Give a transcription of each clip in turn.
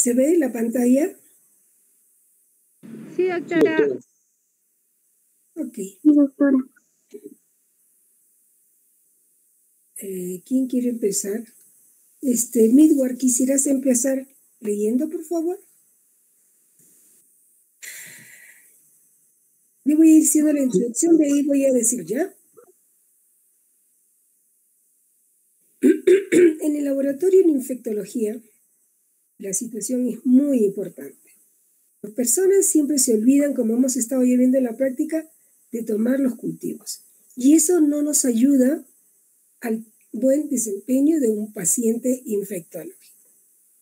¿Se ve la pantalla? Sí, doctora. Ok. Sí, doctora. ¿Quién quiere empezar? Midward, ¿quisieras empezar leyendo, por favor? Yo voy a ir haciendo la introducción, de ahí voy a decir ya. En el laboratorio en infectología, la situación es muy importante. Las personas siempre se olvidan, como hemos estado ya viendo en la práctica, de tomar los cultivos. Y eso no nos ayuda al buen desempeño de un paciente infectológico.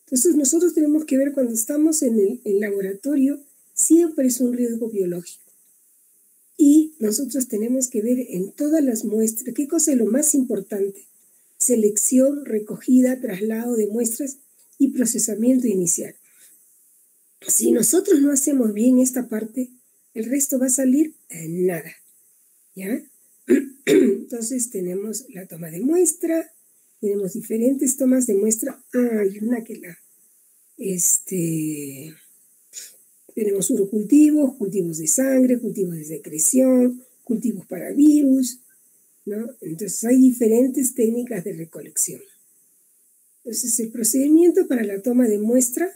Entonces nosotros tenemos que ver cuando estamos en el laboratorio, siempre es un riesgo biológico. Y nosotros tenemos que ver en todas las muestras, ¿qué cosa es lo más importante? Selección, recogida, traslado de muestras y procesamiento inicial. Si nosotros no hacemos bien esta parte, el resto va a salir en nada, ¿ya? Entonces tenemos la toma de muestra, tenemos diferentes tomas de muestra. Hay una que tenemos urocultivos, cultivos de sangre, cultivos de secreción, cultivos para virus, ¿no? Entonces hay diferentes técnicas de recolección. Entonces el procedimiento para la toma de muestra,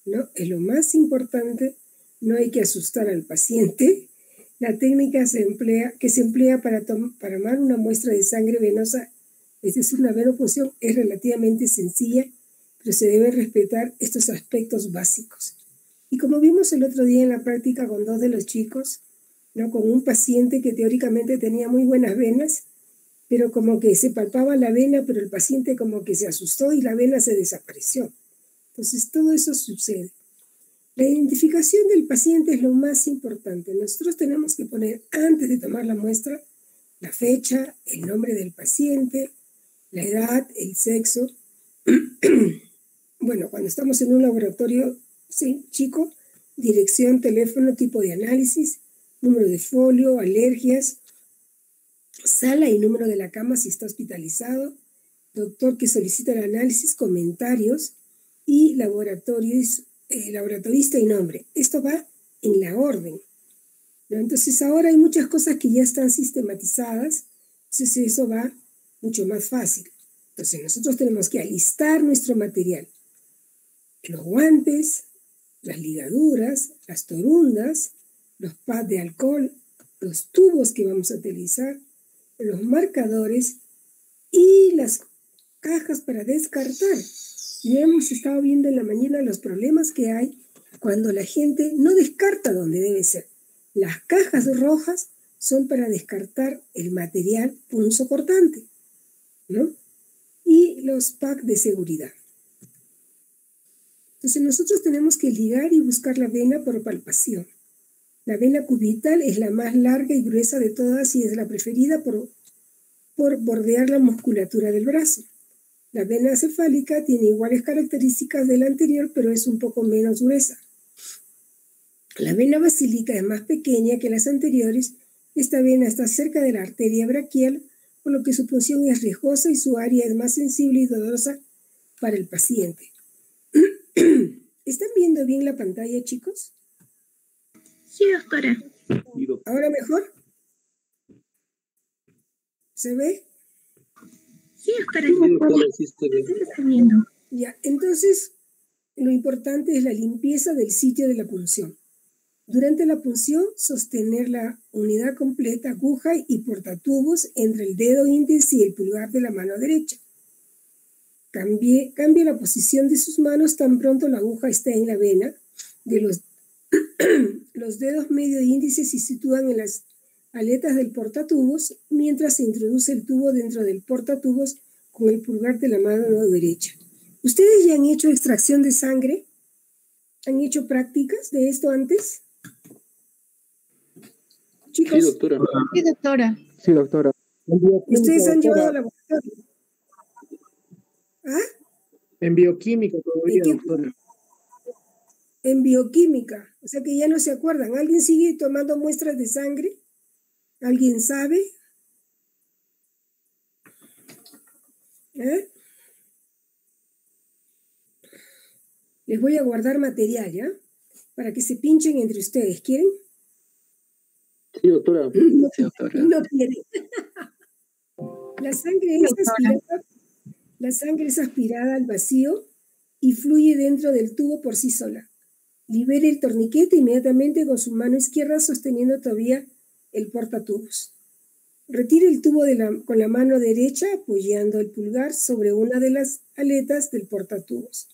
¿no?, es lo más importante. No hay que asustar al paciente. La técnica que se emplea para tomar una muestra de sangre venosa, es decir, una venopunción, es relativamente sencilla, pero se deben respetar estos aspectos básicos. Y como vimos el otro día en la práctica con 2 de los chicos, ¿no?, con un paciente que teóricamente tenía muy buenas venas, pero como que se palpaba la vena, pero el paciente como que se asustó y la vena se desapareció. Entonces todo eso sucede. La identificación del paciente es lo más importante. Nosotros tenemos que poner, antes de tomar la muestra, la fecha, el nombre del paciente, la edad, el sexo. Bueno, cuando estamos en un laboratorio, sí, chico, dirección, teléfono, tipo de análisis, número de folio, alergias, sala y número de la cama si está hospitalizado, doctor que solicita el análisis, comentarios y laboratorista y nombre. Esto va en la orden, ¿no? Entonces ahora hay muchas cosas que ya están sistematizadas, entonces eso va mucho más fácil. Entonces nosotros tenemos que alistar nuestro material. Los guantes, las ligaduras, las torundas, los pads de alcohol, los tubos que vamos a utilizar, los marcadores y las cajas para descartar. Ya hemos estado viendo en la mañana los problemas que hay cuando la gente no descarta donde debe ser. Las cajas rojas son para descartar el material punzocortante, ¿no? Y los packs de seguridad. Entonces nosotros tenemos que ligar y buscar la vena por palpación. La vena cubital es la más larga y gruesa de todas y es la preferida por bordear la musculatura del brazo. La vena cefálica tiene iguales características de la anterior, pero es un poco menos gruesa. La vena basílica es más pequeña que las anteriores. Esta vena está cerca de la arteria braquial, por lo que su punción es riesgosa y su área es más sensible y dolorosa para el paciente. ¿Están viendo bien la pantalla, chicos? Sí, doctora. ¿Ahora mejor? ¿Se ve? Sí, doctora. Sí, está viendo. Ya, entonces lo importante es la limpieza del sitio de la punción. Durante la punción, sostener la unidad completa, aguja y portatubos entre el dedo índice y el pulgar de la mano derecha. Cambie la posición de sus manos tan pronto la aguja está en la vena. De los dedos medio e índice se sitúan en las aletas del portatubos, mientras se introduce el tubo dentro del portatubos con el pulgar de la mano derecha. ¿Ustedes ya han hecho extracción de sangre? ¿Han hecho prácticas de esto antes? Chicos. Sí, doctora. Sí, doctora. Sí, doctora. ¿Ustedes han llevado al laboratorio? ¿Ah? En bioquímica todavía, doctora. En bioquímica, o sea que ya no se acuerdan. ¿Alguien sigue tomando muestras de sangre? ¿Alguien sabe? Les voy a guardar material, ¿ya? Para que se pinchen entre ustedes. ¿Quieren? Sí, doctora. No, Sí, doctora. no quieren. La sangre es aspirada al vacío y fluye dentro del tubo por sí sola. Libere el torniquete inmediatamente con su mano izquierda sosteniendo todavía el portatubos. Retire el tubo con la mano derecha apoyando el pulgar sobre una de las aletas del portatubos.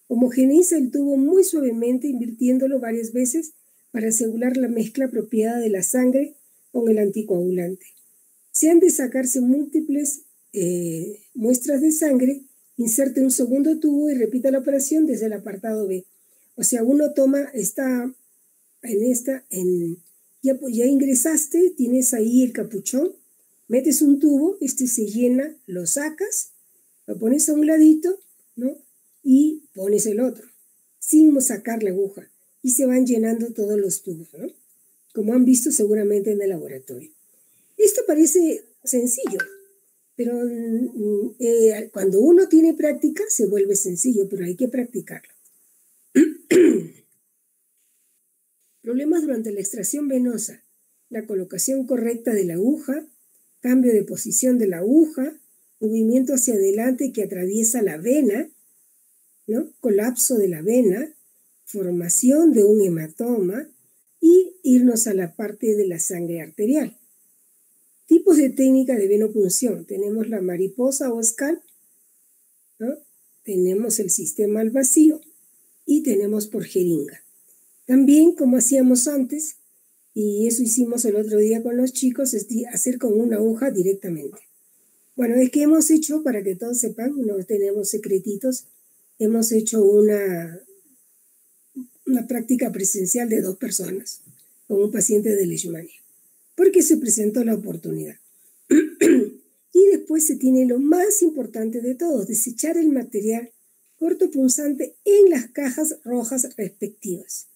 Homogeneiza el tubo muy suavemente invirtiéndolo varias veces para asegurar la mezcla apropiada de la sangre con el anticoagulante. Si han de sacarse múltiples muestras de sangre, inserte un segundo tubo y repita la operación desde el apartado B. O sea, uno toma ya ingresaste, tienes ahí el capuchón, metes un tubo, se llena, lo sacas, lo pones a un ladito, ¿no? Y pones el otro, sin sacar la aguja. Y se van llenando todos los tubos, ¿no? Como han visto seguramente en el laboratorio. Esto parece sencillo, pero cuando uno tiene práctica se vuelve sencillo, pero hay que practicarlo. Problemas durante la extracción venosa, la colocación correcta de la aguja, cambio de posición de la aguja, movimiento hacia adelante que atraviesa la vena, ¿no? Colapso de la vena, formación de un hematoma y irnos a la parte de la sangre arterial. Tipos de técnica de venopunción. Tenemos la mariposa o scalp, ¿no? Tenemos el sistema al vacío y tenemos por jeringa. También, como hacíamos antes, y eso hicimos el otro día con los chicos, es hacer con una aguja directamente. Bueno, es que hemos hecho, para que todos sepan, no tenemos secretitos, hemos hecho una práctica presencial de 2 personas con un paciente de leishmania, porque se presentó la oportunidad. Y después se tiene lo más importante de todo, desechar el material cortopunzante en las cajas rojas respectivas,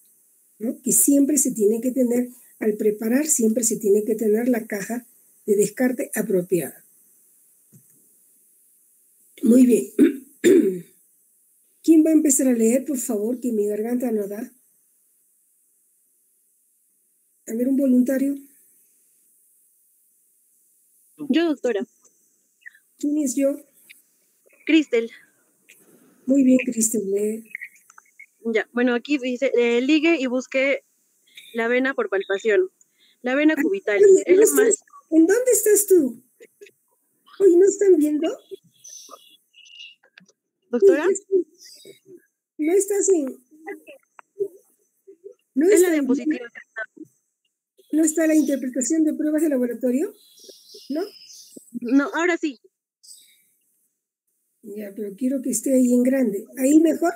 ¿no? Que siempre se tiene que tener, al preparar, siempre se tiene que tener la caja de descarte apropiada. Muy bien. ¿Quién va a empezar a leer, por favor, que mi garganta no da? A ver, un voluntario. Yo, doctora. ¿Quién es yo? Cristel. Muy bien, Cristel, lee. Ya, bueno, aquí dice, ligue y busque la vena por palpación. La vena cubital. Oye, es la más... ¿En dónde estás tú? Oye, ¿no están viendo? ¿Doctora? No estás en... No es está la diapositiva. ¿No está la interpretación de pruebas de laboratorio? ¿No? No, ahora sí. Ya, pero quiero que esté ahí en grande. ¿Ahí mejor?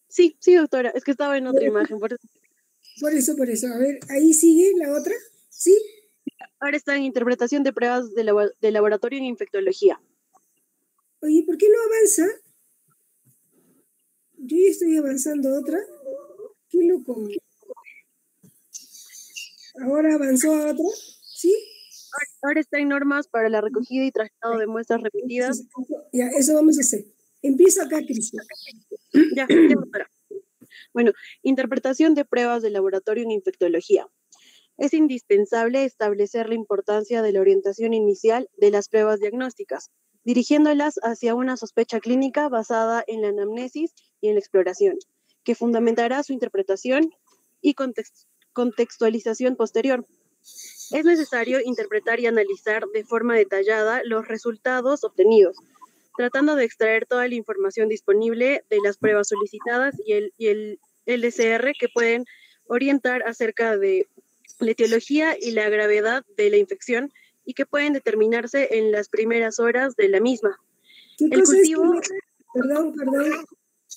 Sí, doctora. Es que estaba en otra imagen. Por eso. A ver, ¿ahí sigue la otra? ¿Sí? Ahora está en interpretación de pruebas de laboratorio en infectología. Oye, ¿por qué no avanza? Yo ya estoy avanzando otra. Qué loco. Ahora avanzó a otra, ¿sí? Ahora está en normas para la recogida y traslado de muestras repetidas. Ya, eso vamos a hacer. Empiezo acá, Cristian. Ya, doctora. Bueno, interpretación de pruebas de laboratorio en infectología. Es indispensable establecer la importancia de la orientación inicial de las pruebas diagnósticas, dirigiéndolas hacia una sospecha clínica basada en la anamnesis y en la exploración, que fundamentará su interpretación y contextualización posterior. Es necesario interpretar y analizar de forma detallada los resultados obtenidos, tratando de extraer toda la información disponible de las pruebas solicitadas y el LCR que pueden orientar acerca de la etiología y la gravedad de la infección y que pueden determinarse en las primeras horas de la misma. ¿Qué cosa es? Perdón.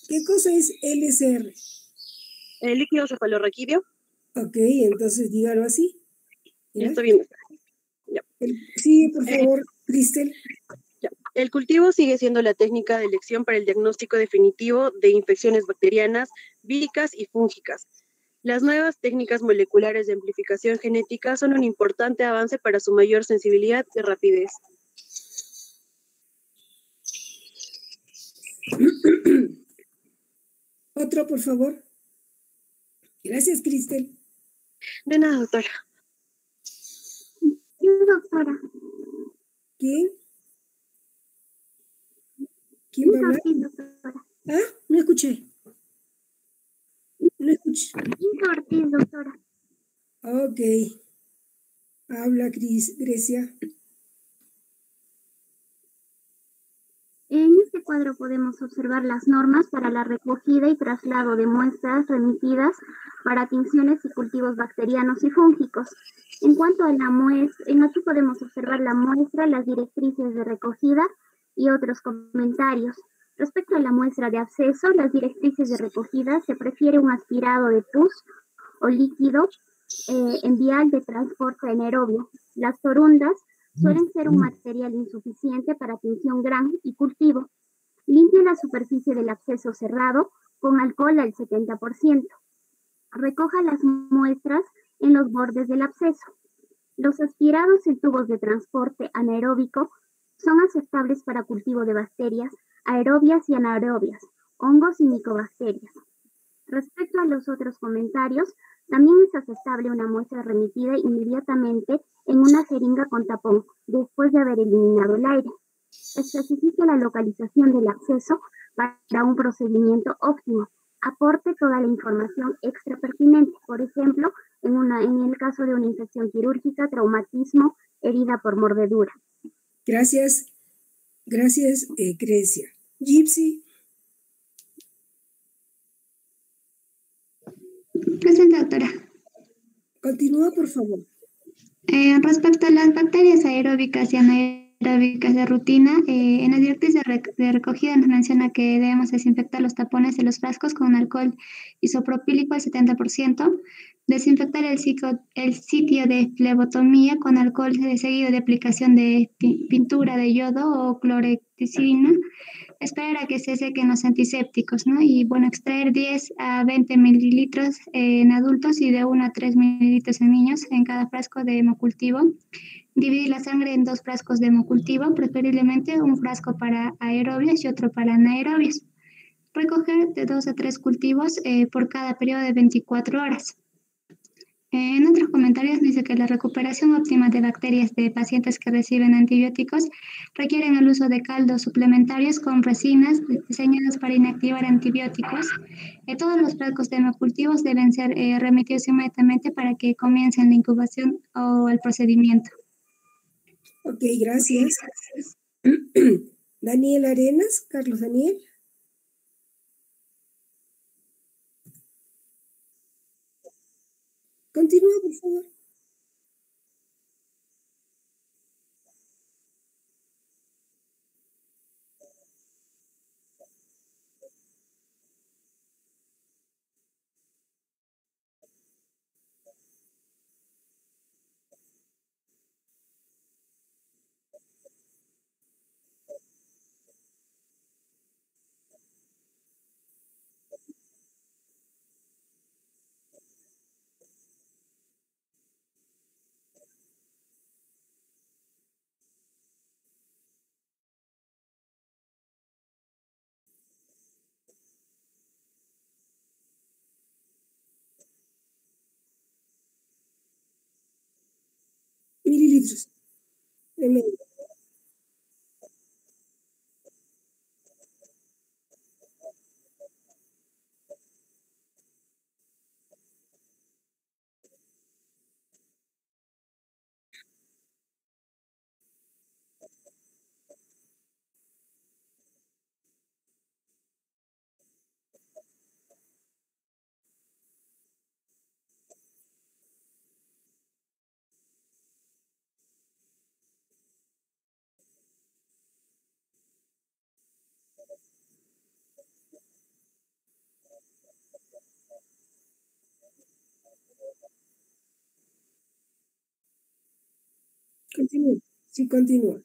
¿Qué cosa es LCR? El líquido cefalorraquídeo. Ok, entonces dígalo así. ¿Ya? Está bien. Ya. Sí, por favor, Cristel. El cultivo sigue siendo la técnica de elección para el diagnóstico definitivo de infecciones bacterianas, víricas y fúngicas. Las nuevas técnicas moleculares de amplificación genética son un importante avance para su mayor sensibilidad y rapidez. otro, por favor? Gracias, Cristel. De nada, doctora. Sí, doctora. ¿Quién? ¿Quién va a hablar? Sí, doctora. Ah, no escuché. No escuché. Cinta Ortiz, doctora. Ok. Habla, Grecia. En este cuadro podemos observar las normas para la recogida y traslado de muestras remitidas para tinciones y cultivos bacterianos y fúngicos. En cuanto a la muestra, aquí podemos observar la muestra, las directrices de recogida y otros comentarios. Respecto a la muestra de acceso, las directrices de recogida se prefiere un aspirado de pus o líquido en vial de transporte anaerobio. Las torundas suelen ser un material insuficiente para tinción gran y cultivo. Limpie la superficie del acceso cerrado con alcohol al 70%. Recoja las muestras en los bordes del acceso. Los aspirados en tubos de transporte anaeróbico son aceptables para cultivo de bacterias aerobias y anaerobias, hongos y micobacterias. Respecto a los otros comentarios, también es aceptable una muestra remitida inmediatamente en una jeringa con tapón, después de haber eliminado el aire. Especifique la localización del acceso para un procedimiento óptimo. Aporte toda la información extra pertinente, por ejemplo, en el caso de una infección quirúrgica, traumatismo, herida por mordedura. Gracias. Gracias, Grecia. Gypsy. Presente, doctora. Continúa, por favor. Respecto a las bacterias aeróbicas y anaeróbicas de rutina, en las directrices de recogida nos menciona que debemos desinfectar los tapones de los frascos con alcohol isopropílico al 70%, desinfectar el sitio de flebotomía con alcohol seguido de aplicación de pintura de yodo o clorexidina, esperar a que se sequen los antisépticos, ¿no? Y bueno, extraer 10 a 20 mililitros en adultos y de 1 a 3 mililitros en niños en cada frasco de hemocultivo. Dividir la sangre en 2 frascos de hemocultivo, preferiblemente un frasco para aerobios y otro para anaerobios. Recoger de 2 a 3 cultivos por cada periodo de 24 horas. En otros comentarios dice que la recuperación óptima de bacterias de pacientes que reciben antibióticos requieren el uso de caldos suplementarios con resinas diseñadas para inactivar antibióticos. Todos los frascos de hemocultivos deben ser remitidos inmediatamente para que comiencen la incubación o el procedimiento. Ok, gracias. Daniel Arenas, Carlos Daniel. Continúa, por favor. Mililitros. Continúa. Sí, continúa.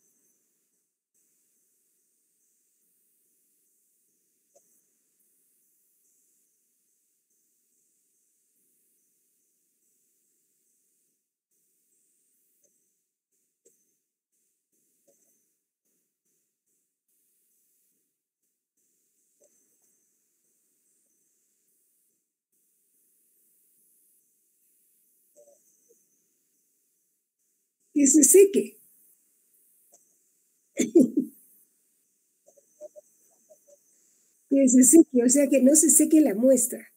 Que se seque. Que se seque, o sea, que no se seque la muestra.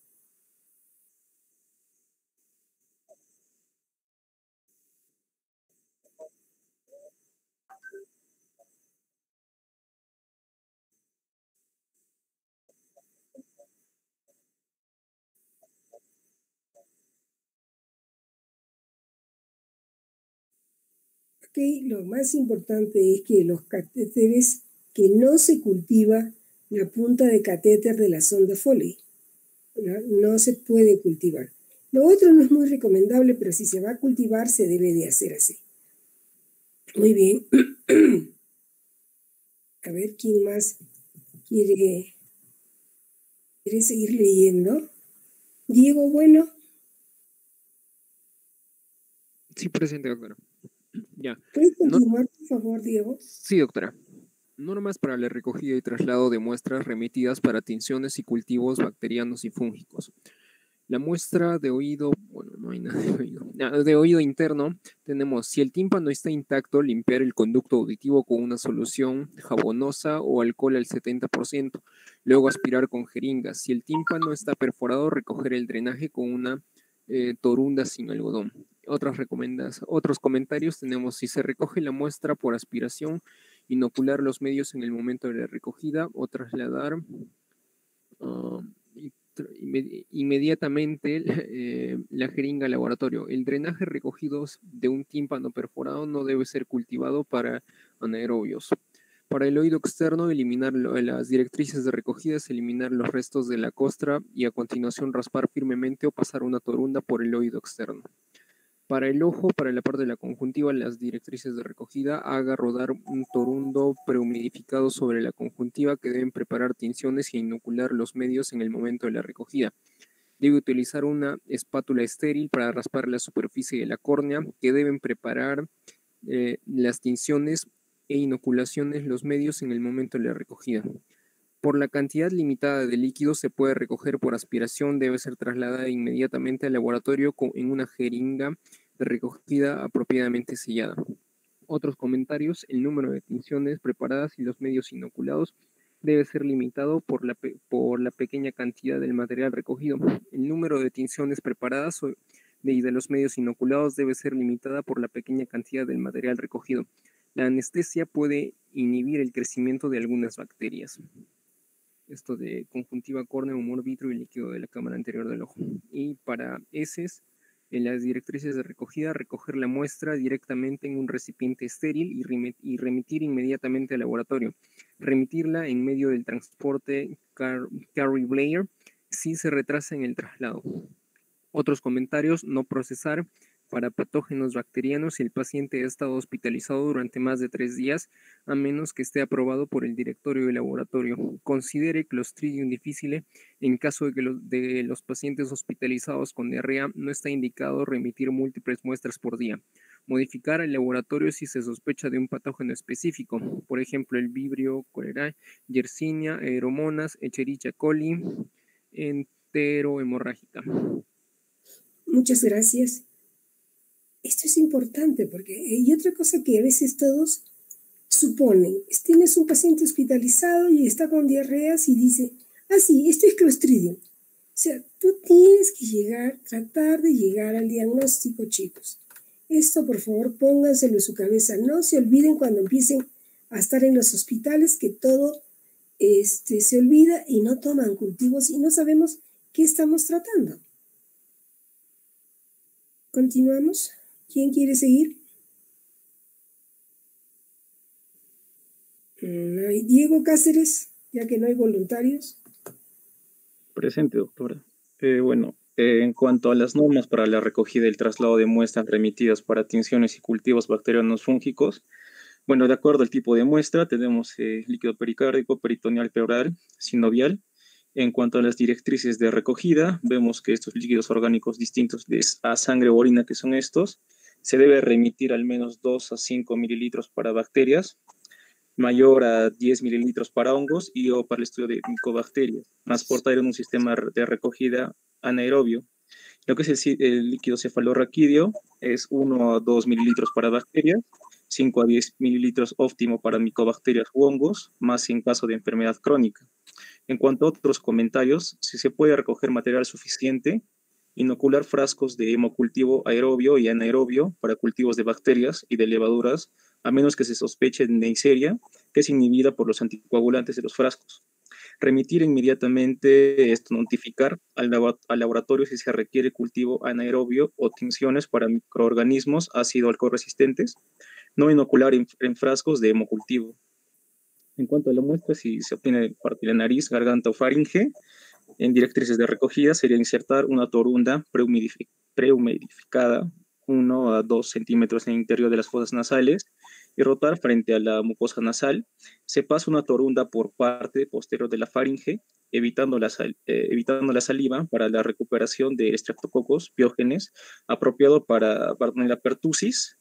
Ok, lo más importante es que los catéteres, que no se cultiva la punta de catéter de la sonda Foley. No se puede cultivar. Lo otro no es muy recomendable, pero si se va a cultivar, se debe de hacer así. Muy bien. A ver, ¿quién más quiere seguir leyendo? Diego, bueno. Sí, presente, doctora. Ya. ¿Puedes continuar, por favor, Diego? Sí, doctora. Normas para la recogida y traslado de muestras remitidas para tinciones y cultivos bacterianos y fúngicos. La muestra de oído, bueno, no hay nada de oído. De oído interno, tenemos, si el tímpano está intacto, limpiar el conducto auditivo con una solución jabonosa o alcohol al 70%. Luego aspirar con jeringas. Si el tímpano está perforado, recoger el drenaje con una torunda sin algodón. Otros comentarios tenemos, si se recoge la muestra por aspiración, inocular los medios en el momento de la recogida o trasladar inmediatamente la jeringa al laboratorio. El drenaje recogido de un tímpano perforado no debe ser cultivado para anaerobios. Para el oído externo, eliminar las directrices de recogida, eliminar los restos de la costra y a continuación raspar firmemente o pasar una torunda por el oído externo. Para el ojo, para la parte de la conjuntiva, las directrices de recogida, haga rodar un torundo prehumidificado sobre la conjuntiva que deben preparar tinciones e inocular los medios en el momento de la recogida. Debe utilizar una espátula estéril para raspar la superficie de la córnea, que deben preparar las tinciones e inoculaciones los medios en el momento de la recogida. Por la cantidad limitada de líquido se puede recoger por aspiración, debe ser trasladada inmediatamente al laboratorio en una jeringa de recogida apropiadamente sellada. Otros comentarios, el número de tinciones preparadas y los medios inoculados debe ser limitado por la pequeña cantidad del material recogido. El número de tinciones preparadas y de los medios inoculados debe ser limitada por la pequeña cantidad del material recogido. La anestesia puede inhibir el crecimiento de algunas bacterias. Esto de conjuntiva córnea, humor vitrio y líquido de la cámara anterior del ojo. Y para heces, en las directrices de recogida, recoger la muestra directamente en un recipiente estéril y remitir inmediatamente al laboratorio. Remitirla en medio del transporte carry Blair si se retrasa en el traslado. Otros comentarios, no procesar para patógenos bacterianos si el paciente ha estado hospitalizado durante más de 3 días, a menos que esté aprobado por el directorio del laboratorio. Considere Clostridium difficile en caso de los pacientes hospitalizados con diarrea, no está indicado remitir múltiples muestras por día. Modificar el laboratorio si se sospecha de un patógeno específico, por ejemplo, el Vibrio cholerae, Yersinia, Aeromonas, Escherichia coli, enterohemorrágica. Muchas gracias. Esto es importante porque hay otra cosa que a veces todos suponen. Tienes un paciente hospitalizado y está con diarreas y dice, sí, esto es Clostridium. O sea, tú tienes que tratar de llegar al diagnóstico, chicos. Esto, por favor, pónganselo en su cabeza. No se olviden cuando empiecen a estar en los hospitales que todo se olvida y no toman cultivos y no sabemos qué estamos tratando. Continuamos. ¿Quién quiere seguir? Diego Cáceres, ya que no hay voluntarios. Presente, doctora. En cuanto a las normas para la recogida y el traslado de muestras remitidas para tinciones y cultivos bacterianos fúngicos, de acuerdo al tipo de muestra, tenemos líquido pericárdico, peritoneal, pleural, sinovial. En cuanto a las directrices de recogida, vemos que estos líquidos orgánicos distintos a sangre o orina, que son estos, se debe remitir al menos 2 a 5 mililitros para bacterias, mayor a 10 mililitros para hongos o para el estudio de micobacterias, transportar en un sistema de recogida anaerobio. Lo que es el líquido cefalorraquídeo es 1 a 2 mililitros para bacterias, 5 a 10 mililitros óptimo para micobacterias u hongos, más en caso de enfermedad crónica. En cuanto a otros comentarios, si se puede recoger material suficiente, inocular frascos de hemocultivo aerobio y anaerobio para cultivos de bacterias y de levaduras, a menos que se sospeche de Neisseria, que es inhibida por los anticoagulantes de los frascos. Remitir inmediatamente, notificar al laboratorio si se requiere cultivo anaerobio o tinciones para microorganismos ácido alcohol resistentes, no inocular en frascos de hemocultivo. En cuanto a la muestra, si se obtiene parte de la nariz, garganta o faringe, en directrices de recogida sería insertar una torunda prehumidificada 1 a 2 centímetros en el interior de las fosas nasales y rotar frente a la mucosa nasal. Se pasa una torunda por parte posterior de la faringe, evitando la saliva para la recuperación de estreptococos piógenes, apropiado para la pertussis,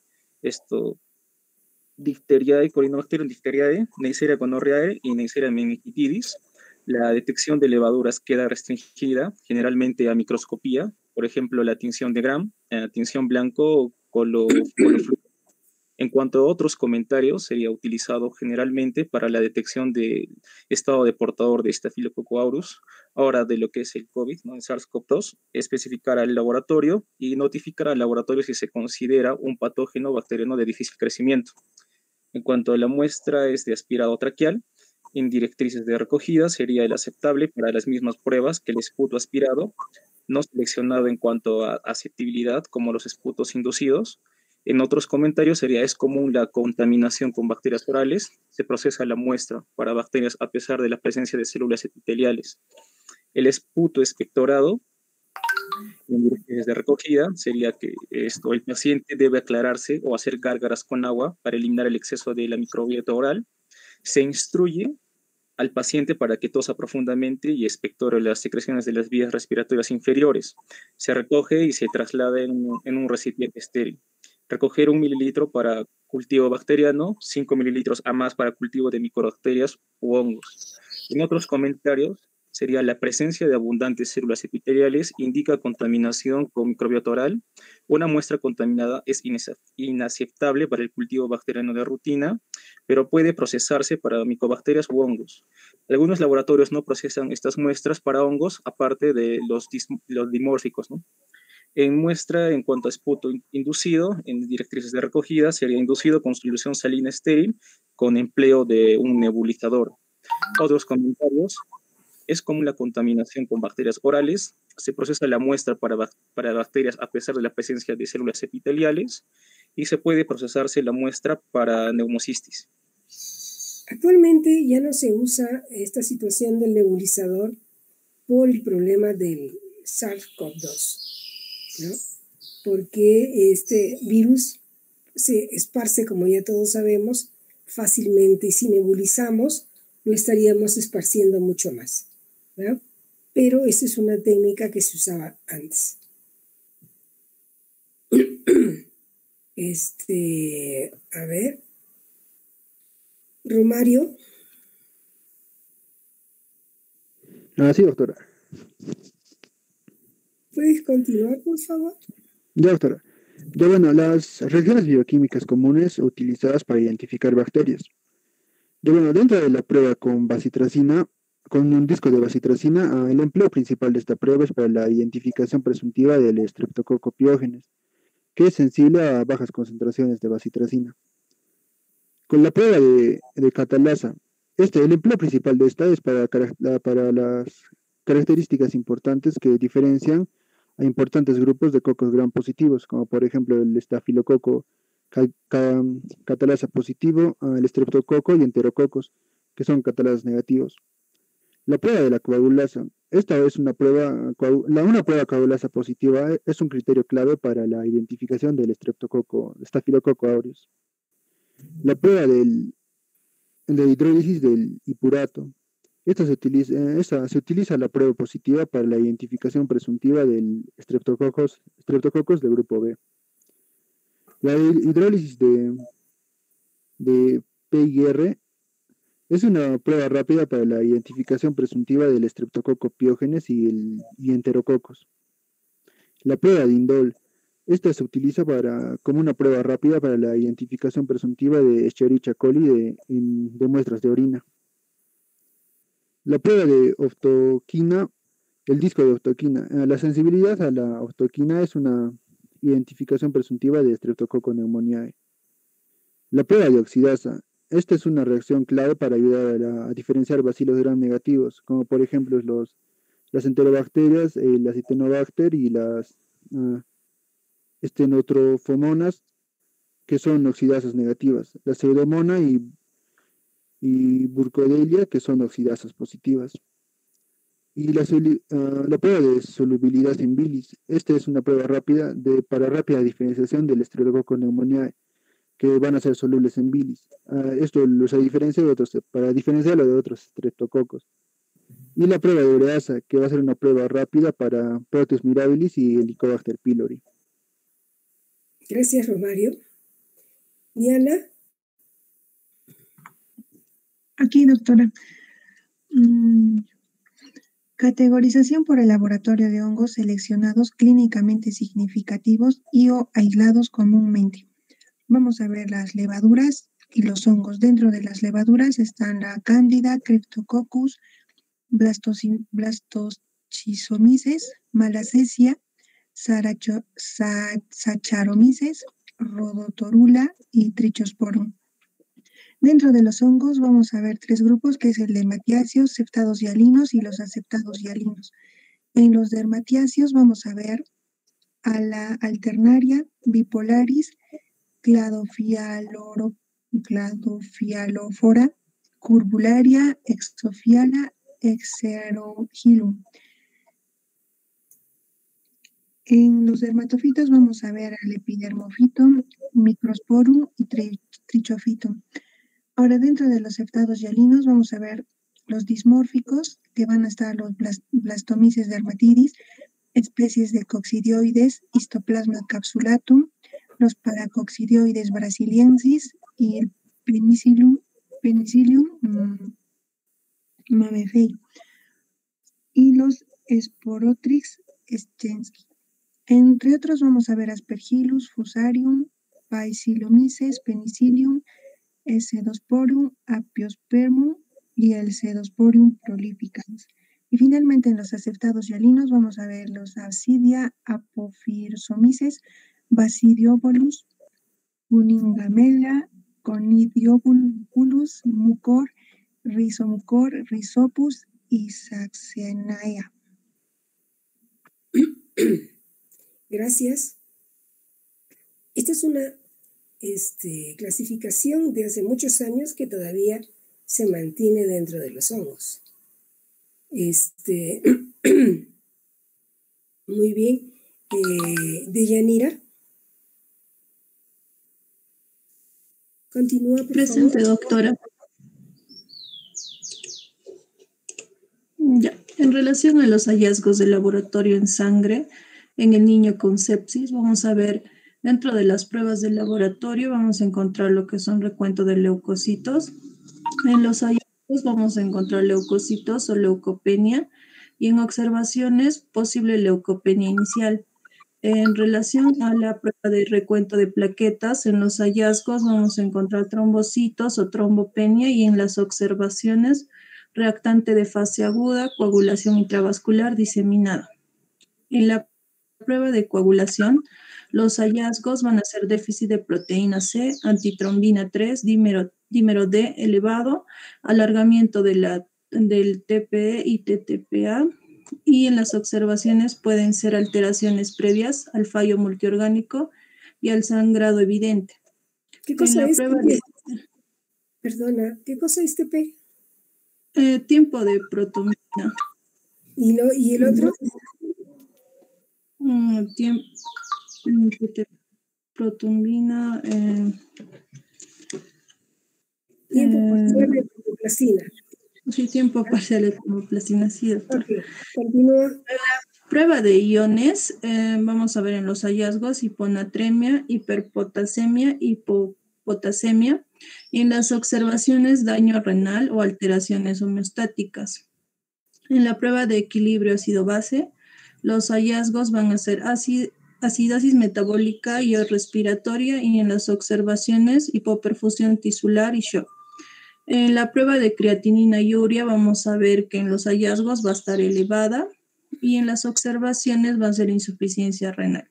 Difteriae, Corynebacterium diphtheriae, Neisseria gonorrhoeae y Neisseria meningitidis. La detección de levaduras queda restringida generalmente a microscopía, por ejemplo, la tinción de Gram, tinción blanco colofluo. En cuanto a otros comentarios, sería utilizado generalmente para la detección del estado de portador de Staphylococcus aureus, ahora de lo que es el COVID, ¿no? El SARS-CoV-2, especificar al laboratorio y notificar al laboratorio si se considera un patógeno bacteriano de difícil crecimiento. En cuanto a la muestra es de aspirado traqueal, en directrices de recogida sería el aceptable para las mismas pruebas que el esputo aspirado, no seleccionado en cuanto a aceptabilidad como los esputos inducidos. En otros comentarios es común la contaminación con bacterias orales, se procesa la muestra para bacterias a pesar de la presencia de células epiteliales. El esputo expectorado, en directrices de recogida, sería que el paciente debe aclararse o hacer gárgaras con agua para eliminar el exceso de la microbiota oral. Se instruye al paciente para que tosa profundamente y expectore las secreciones de las vías respiratorias inferiores. Se recoge y se traslada en un recipiente estéril. Recoger 1 mililitro para cultivo bacteriano, 5 mililitros a más para cultivo de micobacterias u hongos. En otros comentarios, sería la presencia de abundantes células epiteliales indica contaminación con microbiota oral. Una muestra contaminada es inaceptable para el cultivo bacteriano de rutina, pero puede procesarse para micobacterias u hongos. Algunos laboratorios no procesan estas muestras para hongos, aparte de los dimórficos, ¿no? En muestra, en cuanto a esputo inducido, en directrices de recogida, sería inducido con solución salina estéril con empleo de un nebulizador. Otros comentarios: es común la contaminación con bacterias orales, se procesa la muestra para bacterias a pesar de la presencia de células epiteliales y se puede procesarse la muestra para neumocistis. Actualmente ya no se usa esta situación del nebulizador por el problema del SARS-CoV-2, ¿no? Porque este virus se esparce, como ya todos sabemos, fácilmente, y si nebulizamos lo estaríamos esparciendo mucho más, ¿no? Pero esa es una técnica que se usaba antes. A ver, Romario. Sí, doctora. ¿Puedes continuar, por favor? Ya, doctora. Ya, bueno, las reacciones bioquímicas comunes utilizadas para identificar bacterias. Ya, bueno, dentro de la prueba con bacitracina, con un disco de bacitracina, el empleo principal de esta prueba es para la identificación presuntiva del Streptococcus pyogenes, que es sensible a bajas concentraciones de bacitracina. Con la prueba de catalasa, el empleo principal de esta es para las características importantes que diferencian a importantes grupos de cocos gram positivos, como por ejemplo el estafilococo catalasa positivo, el estreptococo y enterococos, que son catalasas negativos. La prueba de la coagulasa. Esta es una prueba coagulasa positiva, es un criterio clave para la identificación del estafilococo aureus. La prueba de hidrólisis del hipurato. Se utiliza la prueba positiva para la identificación presuntiva del streptococcus del grupo B. La hidrólisis de PIR es una prueba rápida para la identificación presuntiva del estreptococo piógenes y enterococos. La prueba de indol. Esta se utiliza como una prueba rápida para la identificación presuntiva de Escherichia coli de muestras de orina. La prueba de oftoquina, el disco de oftoquina. La sensibilidad a la oftoquina es una identificación presuntiva de Streptococcus pneumoniae. La prueba de oxidasa. Esta es una reacción clave para ayudar a diferenciar bacilos gram negativos, como por ejemplo las enterobacterias, el Acinetobacter y las estenotrofomonas, que son oxidasas negativas, la pseudomonas y Burkholderia, que son oxidasas positivas. Y la prueba de solubilidad en bilis. Esta es una prueba rápida para rápida diferenciación del Streptococcus pneumoniae, que van a ser solubles en bilis. Esto los diferencia de otros, para diferenciarlo de otros streptococos. Y la prueba de ureasa, que va a ser una prueba rápida para Proteus mirabilis y Helicobacter pylori. Gracias, Romario. Diana. Aquí, doctora. Categorización por el laboratorio de hongos seleccionados clínicamente significativos y o aislados comúnmente. Vamos a ver las levaduras y los hongos. Dentro de las levaduras están la Cándida, Cryptococcus, Blastochisomyces, Malassezia, Saccharomyces, Rhodotorula y Trichosporum. Dentro de los hongos vamos a ver tres grupos, que es el de matiáceos, septados hialinos y los aceptados hialinos. En los dermatiáceos vamos a ver a la alternaria, bipolaris, Cladofialofora, Curbularia, Exophiala, Exerogilum. En los dermatofitos vamos a ver al Epidermophytum, Microsporum y Trichophytum. Ahora, dentro de los septados hialinos vamos a ver los dismórficos, que van a estar los Blastomyces dermatidis, especies de coccidioides, Histoplasma capsulatum, los Paracoccidioides brasiliensis y el Penicillium mamefei, y los Sporotrix stensky. Entre otros vamos a ver Aspergillus, Fusarium, Paecilomyces, Penicillium, Pseudosporum, Apiospermum y el Pseudosporium prolificans. Y finalmente en los aceptados hialinos vamos a ver los Absidia, Apophyrsomyces, Basidiobolus, Uningamella, Conidiobulus, Mucor, Rhizomucor, Rhizopus y Saxenaea. Gracias. Esta es una clasificación de hace muchos años que todavía se mantiene dentro de los hongos. Muy bien. Deyanira. Continúa, por Presente, favor. doctora. Ya. En relación a los hallazgos de laboratorio en sangre en el niño con sepsis, vamos a ver dentro de las pruebas del laboratorio, vamos a encontrar lo que son recuento de leucocitos. En los hallazgos vamos a encontrar leucocitos o leucopenia, y en observaciones posible leucopenia inicial. En relación a la prueba de recuento de plaquetas, en los hallazgos vamos a encontrar trombocitos o trombopenia, y en las observaciones reactante de fase aguda, coagulación intravascular diseminada. En la prueba de coagulación, los hallazgos van a ser déficit de proteína C, antitrombina 3, dímero D elevado, alargamiento del TPE y TTPA, y en las observaciones pueden ser alteraciones previas al fallo multiorgánico y al sangrado evidente. ¿Qué cosa es TP? Perdona, ¿qué cosa es TP? Tiempo de protomina. ¿Y el otro? Tiempo protombina. Tiempo parcial de termoplastina. Sí, tiempo parcial de termoplastina, sí, doctor. Okay. Continúa. La prueba de iones, vamos a ver en los hallazgos hiponatremia, hiperpotasemia, hipopotasemia, y en las observaciones daño renal o alteraciones homeostáticas. En la prueba de equilibrio ácido-base, Los hallazgos van a ser acidosis metabólica y respiratoria, y en las observaciones hipoperfusión tisular y shock. En la prueba de creatinina y urea vamos a ver que en los hallazgos va a estar elevada y en las observaciones va a ser insuficiencia renal.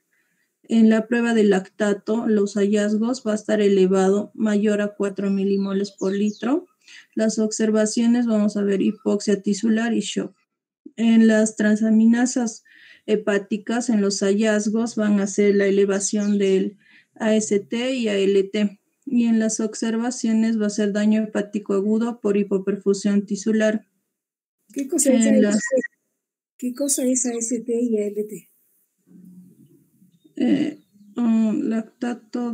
En la prueba de lactato, los hallazgos va a estar elevado, mayor a 4 milimoles por litro. Las observaciones vamos a ver hipoxia tisular y shock. En las transaminasas hepáticas, en los hallazgos van a ser la elevación del AST y ALT. Y en las observaciones va a ser daño hepático agudo por hipoperfusión tisular. ¿Qué cosa es AST y ALT? Lactato,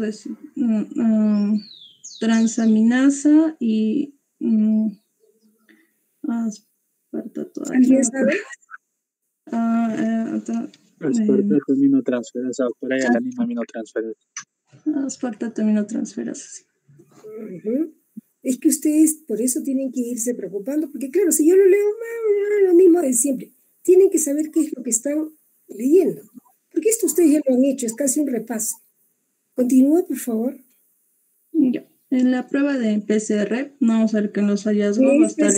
transaminasa y aspartato. ¿Alguien sabe? Aspartato aminotransferasa, por ahí la misma aminotransferasa. Aspartato aminotransferasa, sí. Es que ustedes por eso tienen que irse preocupando, porque claro, si yo lo leo, lo mismo de siempre. Tienen que saber qué es lo que están leyendo, porque esto ustedes ya lo han hecho, es casi un repaso. Continúa, por favor. Ya. En la prueba de PCR, vamos a ver que en los hallazgos va a estar...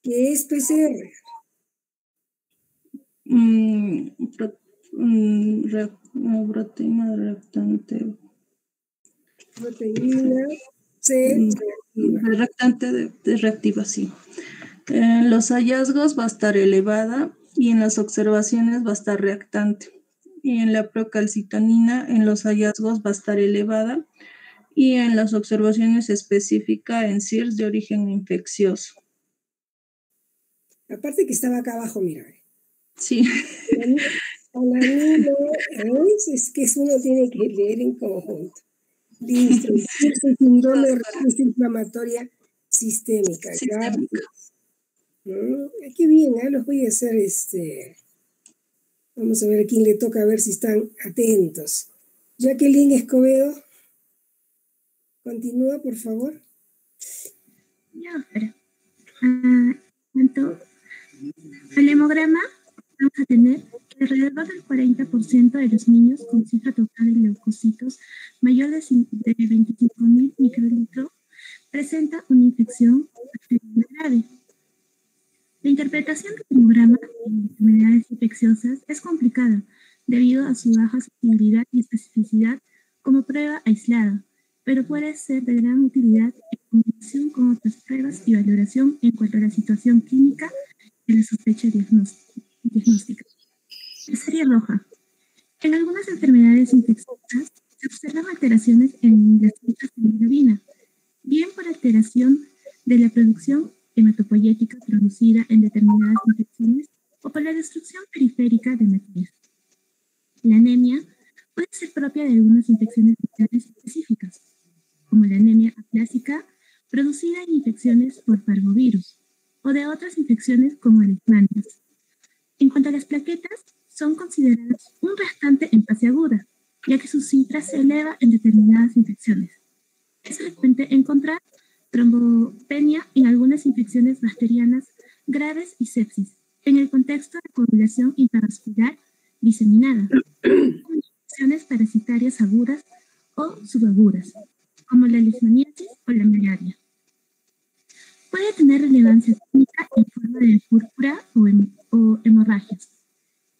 ¿Qué es PCR? Proteína reactante. Proteína C reactiva. Reactante de reactivación. En los hallazgos va a estar elevada y en las observaciones va a estar reactante. Y en la procalcitonina, en los hallazgos va a estar elevada y en las observaciones específica en CIRS de origen infeccioso. Aparte que estaba acá abajo, mira. Sí. Es que uno tiene que leer en conjunto. Listo. Síndrome de respuesta inflamatoria sistémica. Qué bien, los voy a hacer Vamos a ver a quién le toca, a ver si están atentos. Jacqueline Escobedo, continúa, por favor. Ya, pero el hemograma vamos a tener que alrededor del 40% de los niños con cifra total de leucocitos mayor de 25.000 microlitros presenta una infección bacteriana grave. La interpretación del hemograma en enfermedades infecciosas es complicada debido a su baja sensibilidad y especificidad como prueba aislada, pero puede ser de gran utilidad en combinación con otras pruebas y valoración en cuanto a la situación clínica de la sospecha diagnóstica. La serie roja. En algunas enfermedades infecciosas se observan alteraciones en las cifras de hemoglobina, bien por alteración de la producción hematopoyética producida en determinadas infecciones o por la destrucción periférica de materias. La anemia puede ser propia de algunas infecciones vitales específicas, como la anemia aplásica producida en infecciones por parvovirus, o de otras infecciones como leishmanias. En cuanto a las plaquetas, son consideradas un restante en fase aguda, ya que su cifra se eleva en determinadas infecciones. Es frecuente encontrar trombopenia en algunas infecciones bacterianas graves y sepsis, en el contexto de coagulación intravascular diseminada, infecciones parasitarias agudas o subagudas, como la leishmaniasis o la malaria. Puede tener relevancia clínica en forma de púrpura o hemorragias.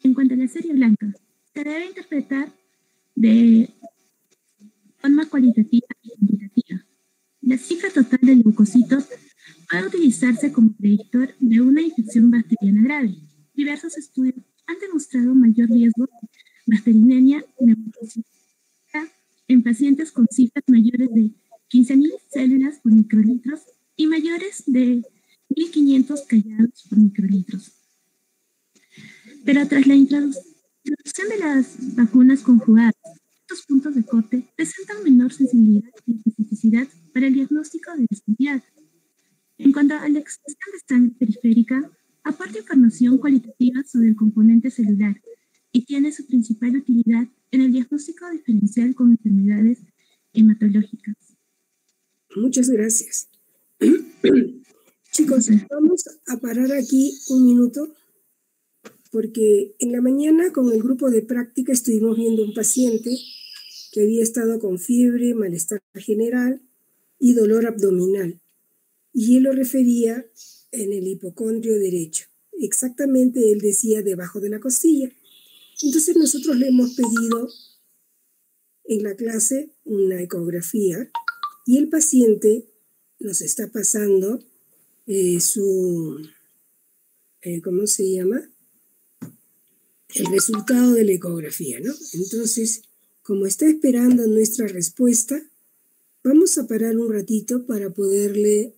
En cuanto a la serie blanca, se debe interpretar de forma cualitativa y cuantitativa. La cifra total de leucocitos puede utilizarse como predictor de una infección bacteriana grave. Diversos estudios han demostrado mayor riesgo de bacteriemia neumocítica en pacientes con cifras mayores de 15.000 células por microlitros y mayores de 1.500 callados por microlitros. Pero tras la introducción de las vacunas conjugadas, estos puntos de corte presentan menor sensibilidad y especificidad para el diagnóstico de desconfianza. En cuanto a la extracción de sangre periférica, aporta información cualitativa sobre el componente celular y tiene su principal utilidad en el diagnóstico diferencial con enfermedades hematológicas. Muchas gracias. Chicos, vamos a parar aquí un minuto. porque en la mañana con el grupo de práctica estuvimos viendo un paciente que había estado con fiebre, malestar general y dolor abdominal. Y él lo refería en el hipocondrio derecho. Exactamente, él decía debajo de la costilla. Entonces nosotros le hemos pedido en la clase una ecografía y el paciente nos está pasando ¿cómo se llama? El resultado de la ecografía, ¿no? Entonces, como está esperando nuestra respuesta, vamos a parar un ratito para poderle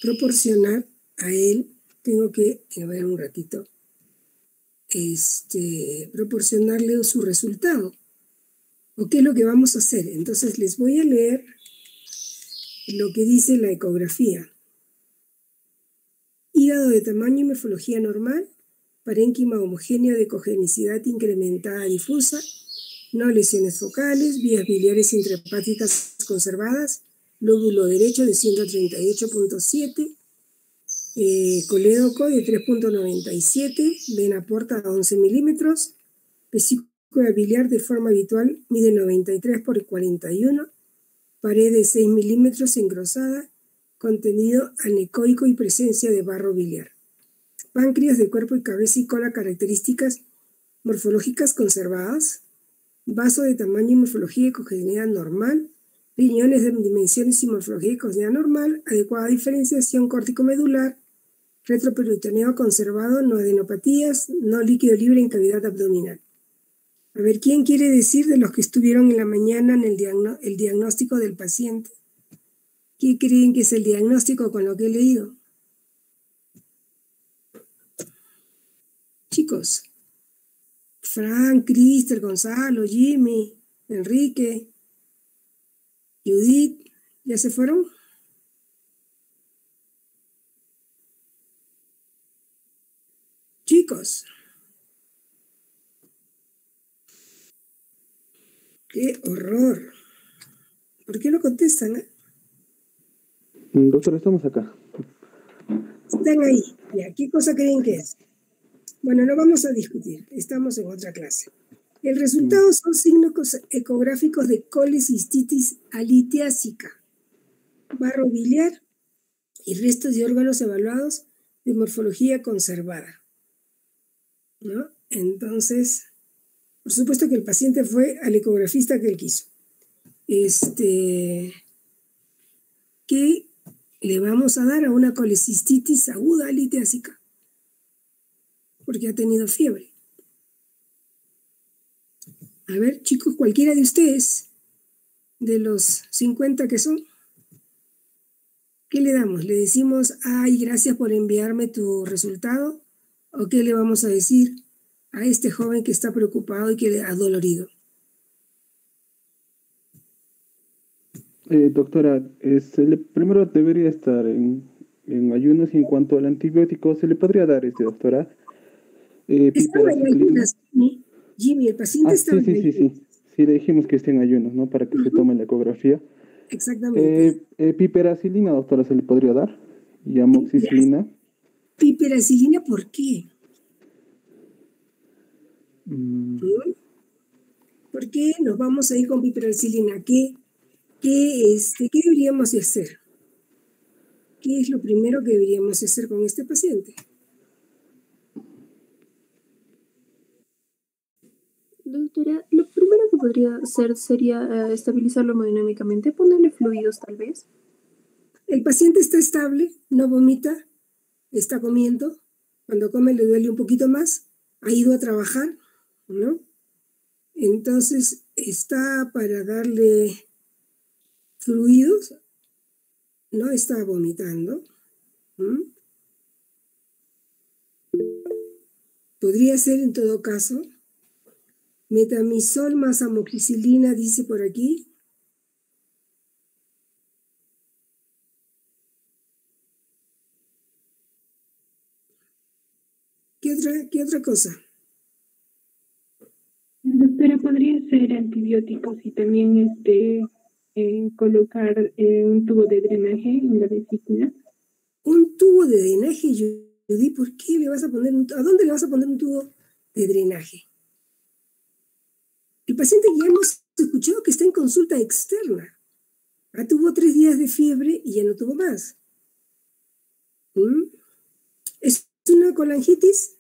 proporcionar a él. Tengo que, a ver un ratito, proporcionarle su resultado. ¿O qué es lo que vamos a hacer? Entonces les voy a leer lo que dice la ecografía. Hígado de tamaño y morfología normal, parénquima homogénea de cogenicidad incrementada difusa, no lesiones focales, vías biliares intrahepáticas conservadas, lóbulo derecho de 138.7, colédoco de 3.97, vena porta a 11 milímetros, vesícula biliar de forma habitual mide 93 por 41, pared de 6 milímetros engrosada, contenido anecoico y presencia de barro biliar. Páncreas de cuerpo y cabeza y cola características morfológicas conservadas, vaso de tamaño y morfología y cogeneidad normal, riñones de dimensiones y morfología y cogeneidad normal, adecuada diferenciación córtico-medular, retroperitoneo conservado, no adenopatías, no líquido libre en cavidad abdominal. A ver, ¿quién quiere decir de los que estuvieron en la mañana en el diagnóstico del paciente? ¿Qué creen que es el diagnóstico con lo que he leído? Chicos, Frank, Cristel, Gonzalo, Jimmy, Enrique, Judith, ¿ya se fueron? Chicos, qué horror. ¿Por qué no contestan? Doctora, estamos acá. Están ahí. Ya, ¿qué cosa creen que es? Bueno, no vamos a discutir. Estamos en otra clase. El resultado son signos ecográficos de colecistitis alitiásica, barro biliar y restos de órganos evaluados de morfología conservada, ¿no? Entonces, por supuesto que el paciente fue al ecografista que él quiso. ¿Qué le vamos a dar a una colecistitis aguda alitiásica? Porque ha tenido fiebre. A ver, chicos, cualquiera de ustedes, de los 50 que son, ¿qué le damos? ¿Le decimos, ay, gracias por enviarme tu resultado? ¿O qué le vamos a decir a este joven que está preocupado y que le ha dolorido? Doctora, primero debería estar en ayunos y en cuanto al antibiótico, ¿se le podría dar doctora? Estaba en ayunas, Jimmy, el paciente estaba en ayunas. Sí, le dijimos que esté en ayunos, ¿no? Para que se tome la ecografía. Exactamente. Piperacilina, doctora, ¿se le podría dar? Y amoxicilina. ¿Piperacilina por qué? ¿Por qué nos vamos a ir con piperacilina? ¿Qué deberíamos de hacer? ¿Qué es lo primero que deberíamos hacer con este paciente? Doctora, lo primero que podría hacer sería estabilizarlo hemodinámicamente, ponerle fluidos tal vez. El paciente está estable, no vomita, está comiendo, cuando come le duele un poquito más, ha ido a trabajar, ¿no? Entonces está para darle fluidos, no está vomitando. Podría ser en todo caso metamizol más amoxicilina, dice por aquí. ¿Qué otra cosa? Doctora, podría ser antibióticos y también colocar un tubo de drenaje en la vesícula. Un tubo de drenaje, di, ¿por qué le vas a poner ¿a dónde le vas a poner un tubo de drenaje? El paciente ya hemos escuchado que está en consulta externa. Tuvo 3 días de fiebre y ya no tuvo más. ¿Es una colangitis?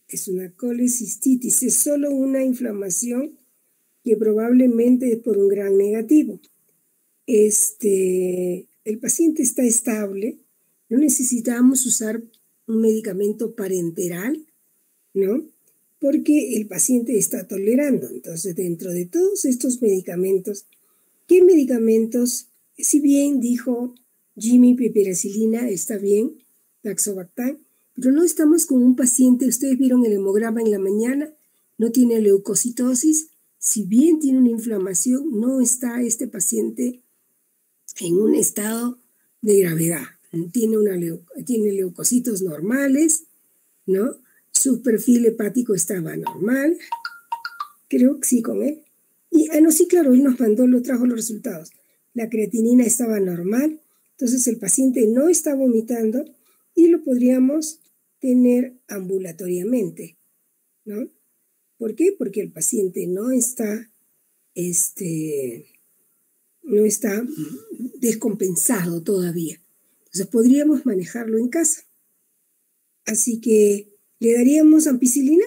Es una colecistitis. Es solo una inflamación que probablemente es por un gran negativo. El paciente está estable. No necesitamos usar un medicamento parenteral, ¿no? Porque el paciente está tolerando. Entonces, dentro de todos estos medicamentos, ¿qué medicamentos? Si bien dijo Jimmy, piperacilina, está bien, Daxobactam, pero no estamos con un paciente, ustedes vieron el hemograma en la mañana, no tiene leucocitosis, si bien tiene una inflamación, no está este paciente en un estado de gravedad. Tiene leucocitos normales, ¿no? Su perfil hepático estaba normal, creo que sí con él. Y, sí, claro, él nos trajo los resultados. La creatinina estaba normal, entonces el paciente no está vomitando y lo podríamos tener ambulatoriamente, ¿no? ¿Por qué? Porque el paciente no está descompensado todavía. Entonces podríamos manejarlo en casa. Así que, ¿le daríamos ampicilina?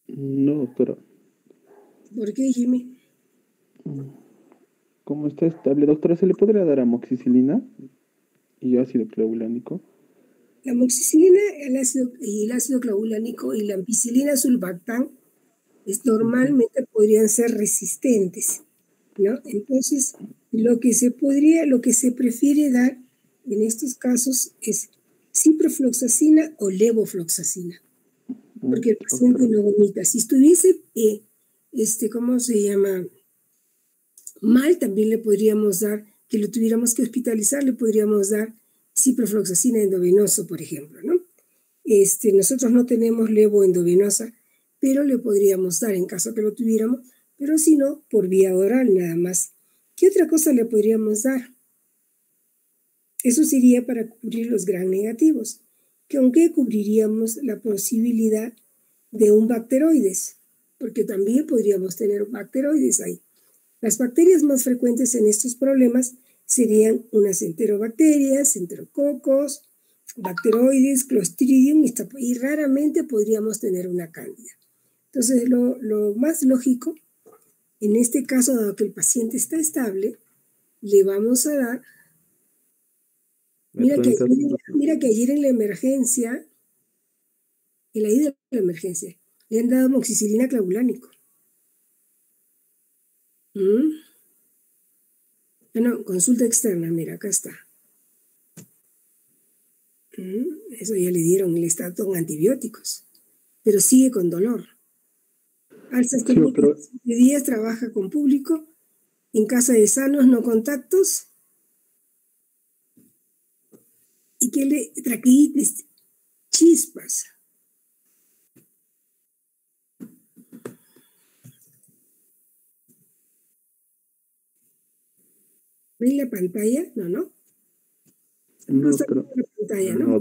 No, doctora. ¿Por qué, Jimmy? Como está estable, doctora, ¿se le podría dar amoxicilina y ácido clavulánico? La amoxicilina, el ácido clavulánico y la ampicilina sulbactam normalmente podrían ser resistentes, ¿no? Entonces, lo que se prefiere dar en estos casos es ciprofloxacina o levofloxacina, porque el paciente no vomita. Si estuviese, ¿cómo se llama? Mal, también le podríamos dar, que lo tuviéramos que hospitalizar, le podríamos dar ciprofloxacina endovenoso, por ejemplo, ¿no? Nosotros no tenemos levo endovenosa, pero le podríamos dar en caso que lo tuviéramos, pero si no, por vía oral nada más. ¿Qué otra cosa le podríamos dar? Eso sería para cubrir los gram negativos, que aunque cubriríamos la posibilidad de un bacteroides, porque también podríamos tener bacteroides ahí. Las bacterias más frecuentes en estos problemas serían unas enterobacterias, enterococos, bacteroides, clostridium, y raramente podríamos tener una cándida. Entonces, lo más lógico, en este caso, dado que el paciente está estable, le vamos a dar. Mira que ayer en la emergencia, en la ida de la emergencia, le han dado amoxicilina clavulánico. Bueno, consulta externa, mira, acá está. Eso ya le dieron, le está con antibióticos, pero sigue con dolor. Alzas técnicas de días, trabaja con público, en casa de sanos, no contactos, y que traqueitis, chispas. ¿Ven la pantalla? No. No está viendo la pantalla, ¿no?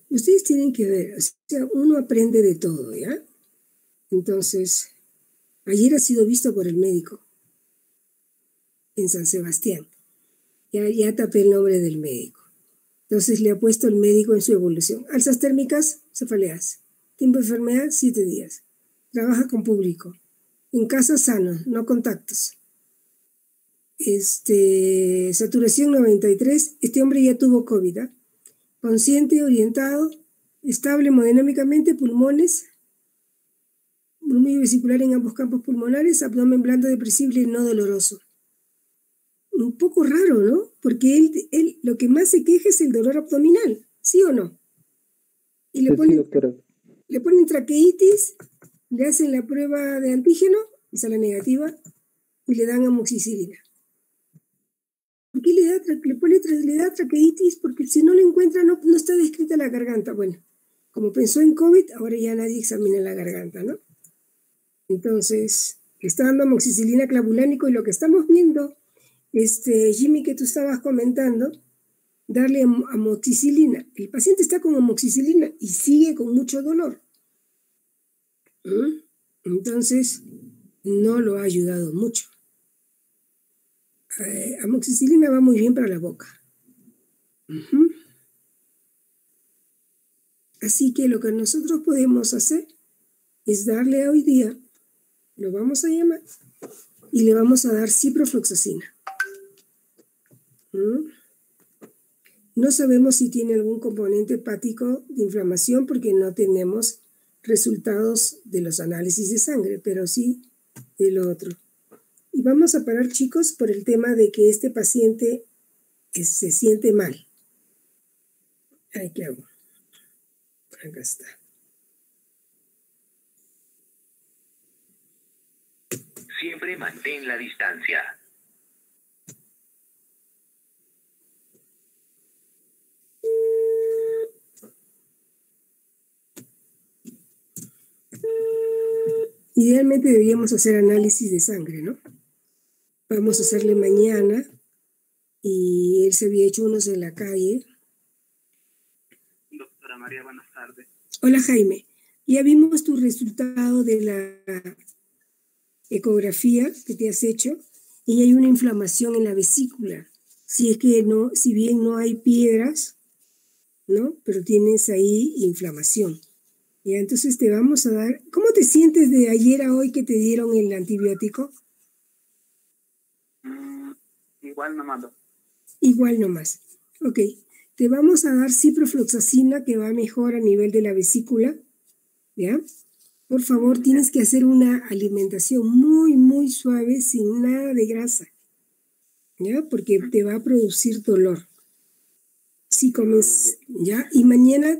Ustedes tienen que ver, o sea, uno aprende de todo, ¿ya? Entonces, ayer ha sido visto por el médico en San Sebastián. Ya tapé el nombre del médico. Entonces le ha puesto el médico en su evolución. Alzas térmicas, cefaleas. Tiempo de enfermedad, 7 días. Trabaja con público. En casa sano, no contactos. Saturación 93. Este hombre ya tuvo COVID, ¿eh? Consciente, orientado, estable hemodinámicamente, pulmones, brumillo vesicular en ambos campos pulmonares, abdomen blando, depresible, no doloroso. Un poco raro, ¿no? Porque él lo que más se queja es el dolor abdominal, ¿sí o no? Y le ponen traqueitis, le hacen la prueba de antígeno, y sale negativa, y le dan amoxicilina. ¿Por qué le da traqueitis? Porque si no le encuentra, no está descrita la garganta. Bueno, como pensó en COVID, ahora ya nadie examina la garganta, ¿no? Entonces, le está dando amoxicilina clavulánico y lo que estamos viendo, Jimmy, que tú estabas comentando, darle amoxicilina. El paciente está con amoxicilina y sigue con mucho dolor. Entonces, no lo ha ayudado mucho. Amoxicilina va muy bien para la boca. Así que lo que nosotros podemos hacer es darle hoy día, lo vamos a llamar, y le vamos a dar ciprofloxacina. No sabemos si tiene algún componente hepático de inflamación porque no tenemos resultados de los análisis de sangre, pero sí de lo otro. Y vamos a parar, chicos, por el tema de que este paciente se siente mal. Ay, ¿qué hago? Acá está. Siempre mantén la distancia. Idealmente deberíamos hacer análisis de sangre, ¿no? Vamos a hacerle mañana y él se había hecho unos en la calle. Doctora María, buenas tardes. Hola, Jaime. Ya vimos tu resultado de la ecografía que te has hecho y hay una inflamación en la vesícula. Si es que no, si bien no hay piedras, ¿no? Pero tienes ahí inflamación. Ya, entonces te vamos a dar. ¿Cómo te sientes de ayer a hoy que te dieron el antibiótico? Igual nomás. Igual nomás. Ok. Te vamos a dar ciprofloxacina que va mejor a nivel de la vesícula. ¿Ya? Por favor, tienes que hacer una alimentación muy, muy suave, sin nada de grasa. ¿Ya? Porque te va a producir dolor. Si comes, ¿ya? Y mañana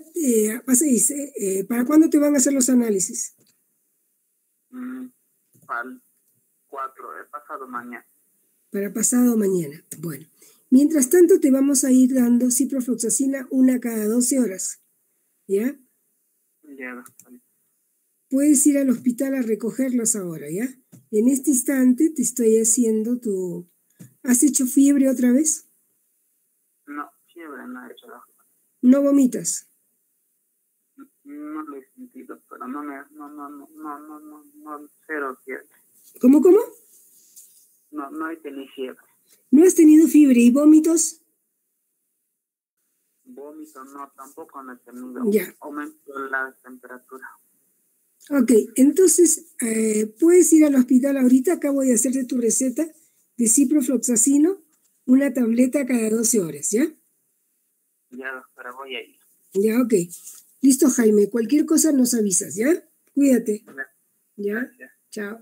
vas a decir, ¿para cuándo te van a hacer los análisis? Para el 4, pasado mañana. Para pasado mañana. Bueno. Mientras tanto, te vamos a ir dando ciprofloxacina una cada 12 horas. ¿Ya? Ya. Puedes ir al hospital a recogerlas ahora, ¿ya? En este instante te estoy haciendo tu... ¿Has hecho fiebre otra vez? No, fiebre no he hecho. ¿No vomitas? No lo he sentido, pero no, cero fiebre. ¿Cómo? No he tenido fiebre. ¿No has tenido fiebre y vómitos? Vómito no, tampoco no he tenido. Ya. Aumento la temperatura. Ok, entonces puedes ir al hospital ahorita. Acabo de hacerte tu receta de ciprofloxacino, una tableta cada 12 horas, ¿ya? Ya, doctora, voy a ir. Ya, ok. Listo, Jaime. Cualquier cosa nos avisas, ¿ya? Cuídate. ¿Ya? Chao.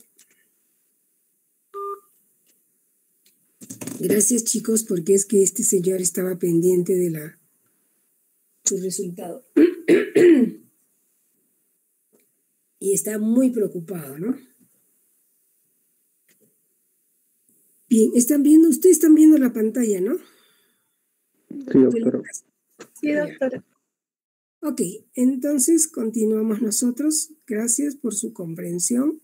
Gracias, chicos, porque es que este señor estaba pendiente de su resultado. Y está muy preocupado, ¿no? Bien, ustedes están viendo la pantalla, ¿no? Sí, doctora. Sí, doctora. Ok, entonces continuamos nosotros. Gracias por su comprensión.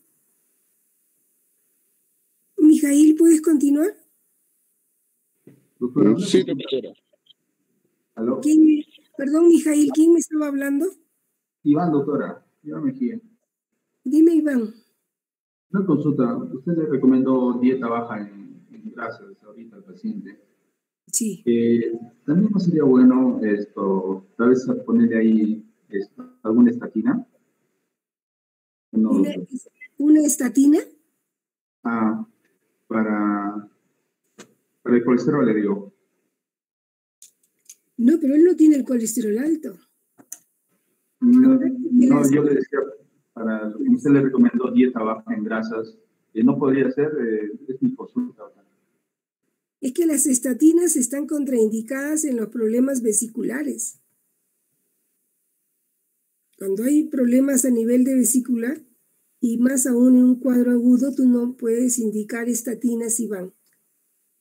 Mijail, ¿puedes continuar? Doctora, sí, doctora. ¿Aló? Perdón, Mijail, ¿quién me estaba hablando? Iván, doctora. Iván Mejía. Dime, Iván. Una consulta. Usted le recomendó dieta baja en grasas ahorita al paciente. Sí. También no sería bueno tal vez ponerle ahí alguna estatina. No, ¿Una estatina? Para el colesterol, le digo. No, pero él no tiene el colesterol alto. No, yo le decía, usted le recomendó dieta baja en grasas. No podría ser, es mi consulta. Es que las estatinas están contraindicadas en los problemas vesiculares. Cuando hay problemas a nivel de vesícula, y más aún en un cuadro agudo, tú no puedes indicar estatinas, Iván,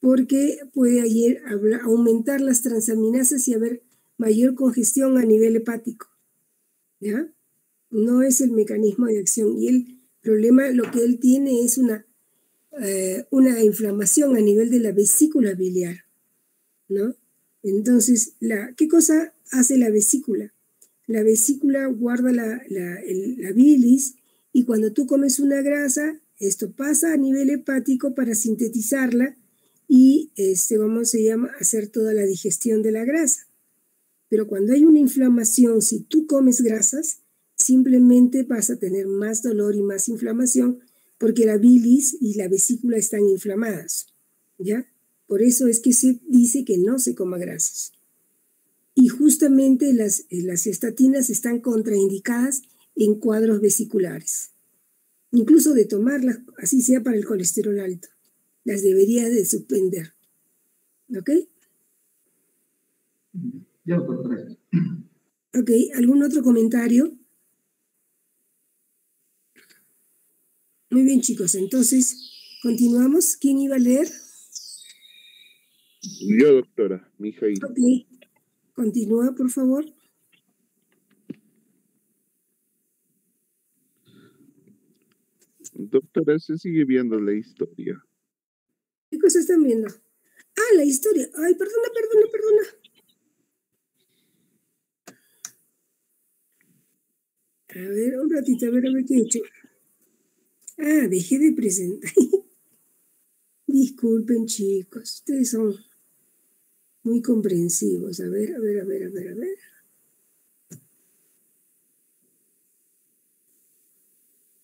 porque puede aumentar las transaminasas y haber mayor congestión a nivel hepático. ¿ya? No es el mecanismo de acción. Y el problema, lo que él tiene es una inflamación a nivel de la vesícula biliar, ¿no? Entonces, ¿qué cosa hace la vesícula? La vesícula guarda la bilis, y cuando tú comes una grasa, esto pasa a nivel hepático para sintetizarla y hacer toda la digestión de la grasa. Pero cuando hay una inflamación, si tú comes grasas, simplemente vas a tener más dolor y más inflamación porque la bilis y la vesícula están inflamadas, ¿ya? Por eso es que se dice que no se coma grasas. Y justamente las estatinas están contraindicadas en cuadros vesiculares. Incluso de tomarlas, así sea para el colesterol alto, las debería de suspender. ¿Ok? Ya, doctor, gracias. Ok, ¿algún otro comentario? Muy bien, chicos, entonces, continuamos. ¿Quién iba a leer? Yo, doctora, Mijail. Ok, continúa, por favor. Doctora, se sigue viendo la historia. ¿Qué cosa están viendo? Ah, la historia. Ay, perdona. A ver, un ratito, a ver qué he hecho. Ah, dejé de presentar. Disculpen, chicos, ustedes son muy comprensivos. A ver.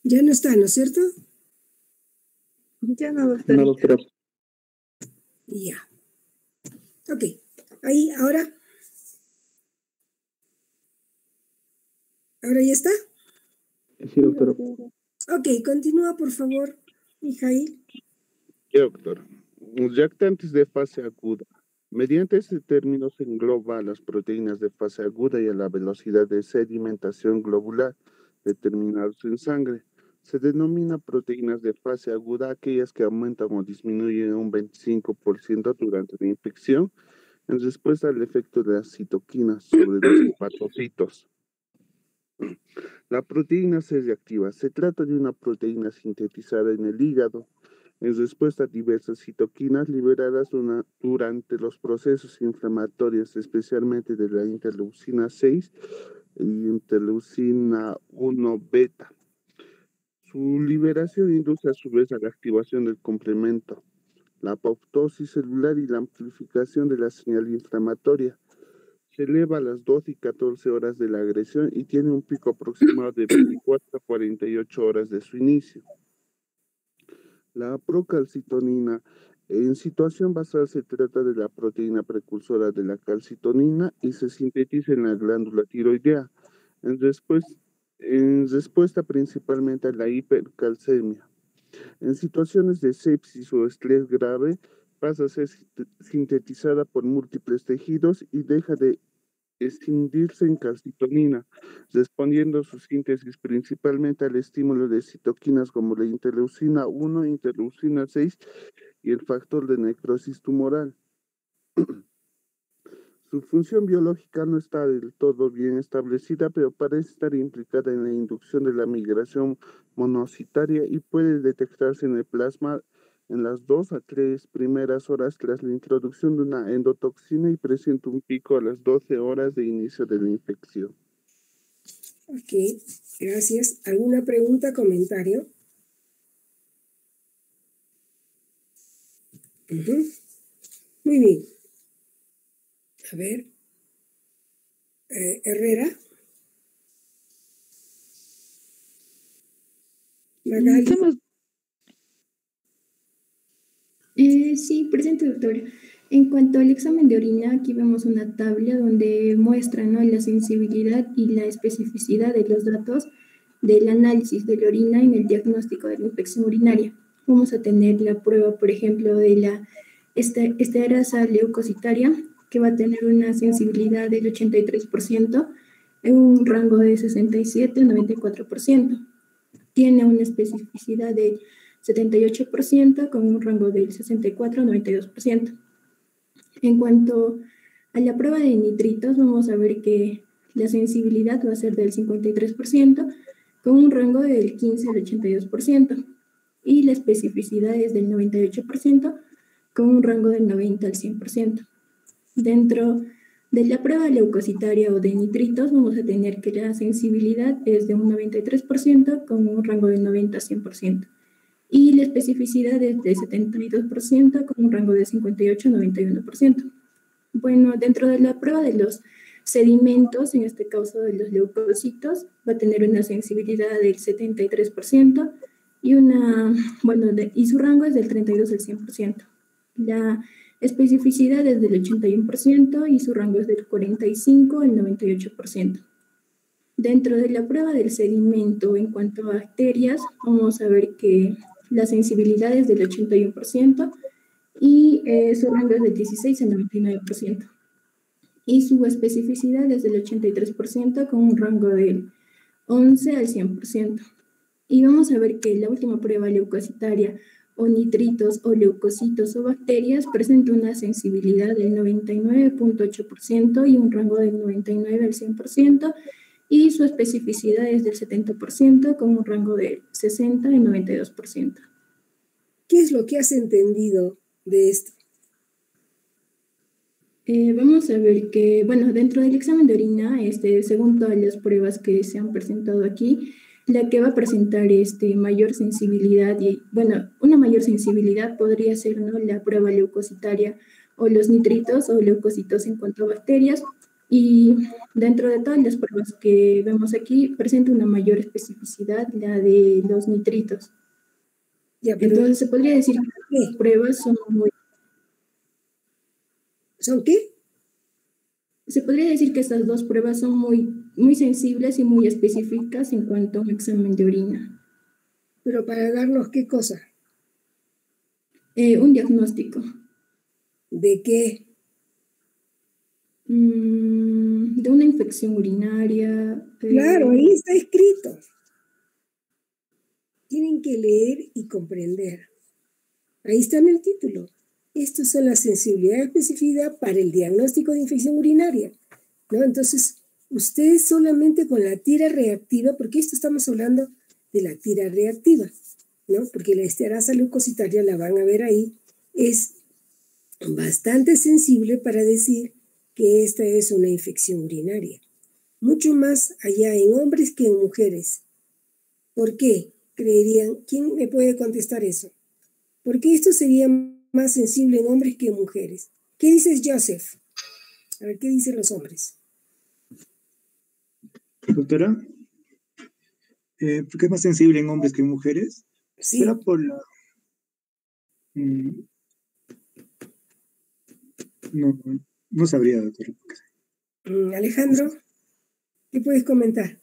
Ya no está, ¿no es cierto? Ya no, doctora. No, doctora. Ya. Ok, ahí, ahora. ¿Ahora ya está? Sí, doctora. Ok, continúa, por favor, Mijail. Ya, doctora. Los reactantes de fase aguda. Mediante este término se engloba a las proteínas de fase aguda y a la velocidad de sedimentación globular determinados en sangre. Se denomina proteínas de fase aguda aquellas que aumentan o disminuyen un 25% durante la infección en respuesta al efecto de las citoquinas sobre los hepatocitos. La proteína C reactiva. Se trata de una proteína sintetizada en el hígado en respuesta a diversas citoquinas liberadas durante los procesos inflamatorios, especialmente de la interleucina 6 y interleucina 1 beta. Su liberación induce a su vez a la activación del complemento, la apoptosis celular y la amplificación de la señal inflamatoria. Se eleva a las 12 y 14 horas de la agresión y tiene un pico aproximado de 24 a 48 horas de su inicio. La procalcitonina. En situación basal se trata de la proteína precursora de la calcitonina y se sintetiza en la glándula tiroidea en respuesta principalmente a la hipercalcemia. En situaciones de sepsis o estrés grave pasa a ser sintetizada por múltiples tejidos y deja de escindirse en calcitonina, respondiendo su síntesis principalmente al estímulo de citoquinas como la interleucina 1, interleucina 6 y el factor de necrosis tumoral. Su función biológica no está del todo bien establecida, pero parece estar implicada en la inducción de la migración monocitaria y puede detectarse en el plasma en las 2 a 3 primeras horas tras la introducción de una endotoxina y presenta un pico a las 12 horas de inicio de la infección. Ok, gracias. ¿Alguna pregunta, comentario? Muy bien. A ver. Herrera. Magali. Sí, presente, doctora. En cuanto al examen de orina, aquí vemos una tabla donde muestra, ¿no?, la sensibilidad y la especificidad de los datos del análisis de la orina en el diagnóstico de la infección urinaria. Vamos a tener la prueba, por ejemplo, de la esterasa leucocitaria, que va a tener una sensibilidad del 83% en un rango de 67 a 94%. Tiene una especificidad de 78% con un rango del 64 a 92%. En cuanto a la prueba de nitritos, vamos a ver que la sensibilidad va a ser del 53%, con un rango del 15 al 82%, y la especificidad es del 98%, con un rango del 90 al 100%. Dentro de la prueba leucocitaria o de nitritos, vamos a tener que la sensibilidad es de un 93%, con un rango del 90 a 100%. Y la especificidad es de 72%, con un rango de 58 a 91%. Bueno, dentro de la prueba de los sedimentos, en este caso de los leucocitos, va a tener una sensibilidad del 73% y, y su rango es del 32 al 100%. La especificidad es del 81% y su rango es del 45 al 98%. Dentro de la prueba del sedimento en cuanto a bacterias, vamos a ver que la sensibilidad es del 81% y su rango es del 16 al 99%. Y su especificidad es del 83% con un rango del 11 al 100%. Y vamos a ver que la última prueba leucocitaria o nitritos o leucocitos o bacterias presenta una sensibilidad del 99.8% y un rango del 99 al 100%, y su especificidad es del 70% con un rango de 60 al 92%. ¿Qué es lo que has entendido de esto? Vamos a ver que, dentro del examen de orina, según todas las pruebas que se han presentado aquí, la que va a presentar mayor sensibilidad, una mayor sensibilidad podría ser, ¿no?, la prueba leucocitaria o los nitritos o leucocitos en cuanto a bacterias, y dentro de todas las pruebas que vemos aquí, presenta una mayor especificidad la de los nitritos. Entonces se podría decir que las pruebas son muy... ¿Son qué? Se podría decir que estas dos pruebas son muy sensibles y muy específicas en cuanto a un examen de orina. ¿Pero para darnos qué cosa? Un diagnóstico. ¿De qué? De una infección urinaria. Claro, ahí está escrito. Tienen que leer y comprender. Ahí está en el título. Estas son la sensibilidad y especificidad para el diagnóstico de infección urinaria, ¿no? Entonces, ustedes solamente con la tira reactiva, porque esto estamos hablando de la tira reactiva, ¿no? Porque la esterasa leucocitaria, la van a ver ahí, es bastante sensible para decir que esta es una infección urinaria. Mucho más allá en hombres que en mujeres. ¿Por qué creerían? ¿Quién me puede contestar eso? ¿Por qué esto sería más sensible en hombres que en mujeres? ¿Qué dices, Joseph? A ver, ¿qué dicen los hombres? Doctora, ¿por qué es más sensible en hombres que en mujeres? Sí. ¿Será por la... No sabría, doctora. Alejandro, ¿qué puedes comentar?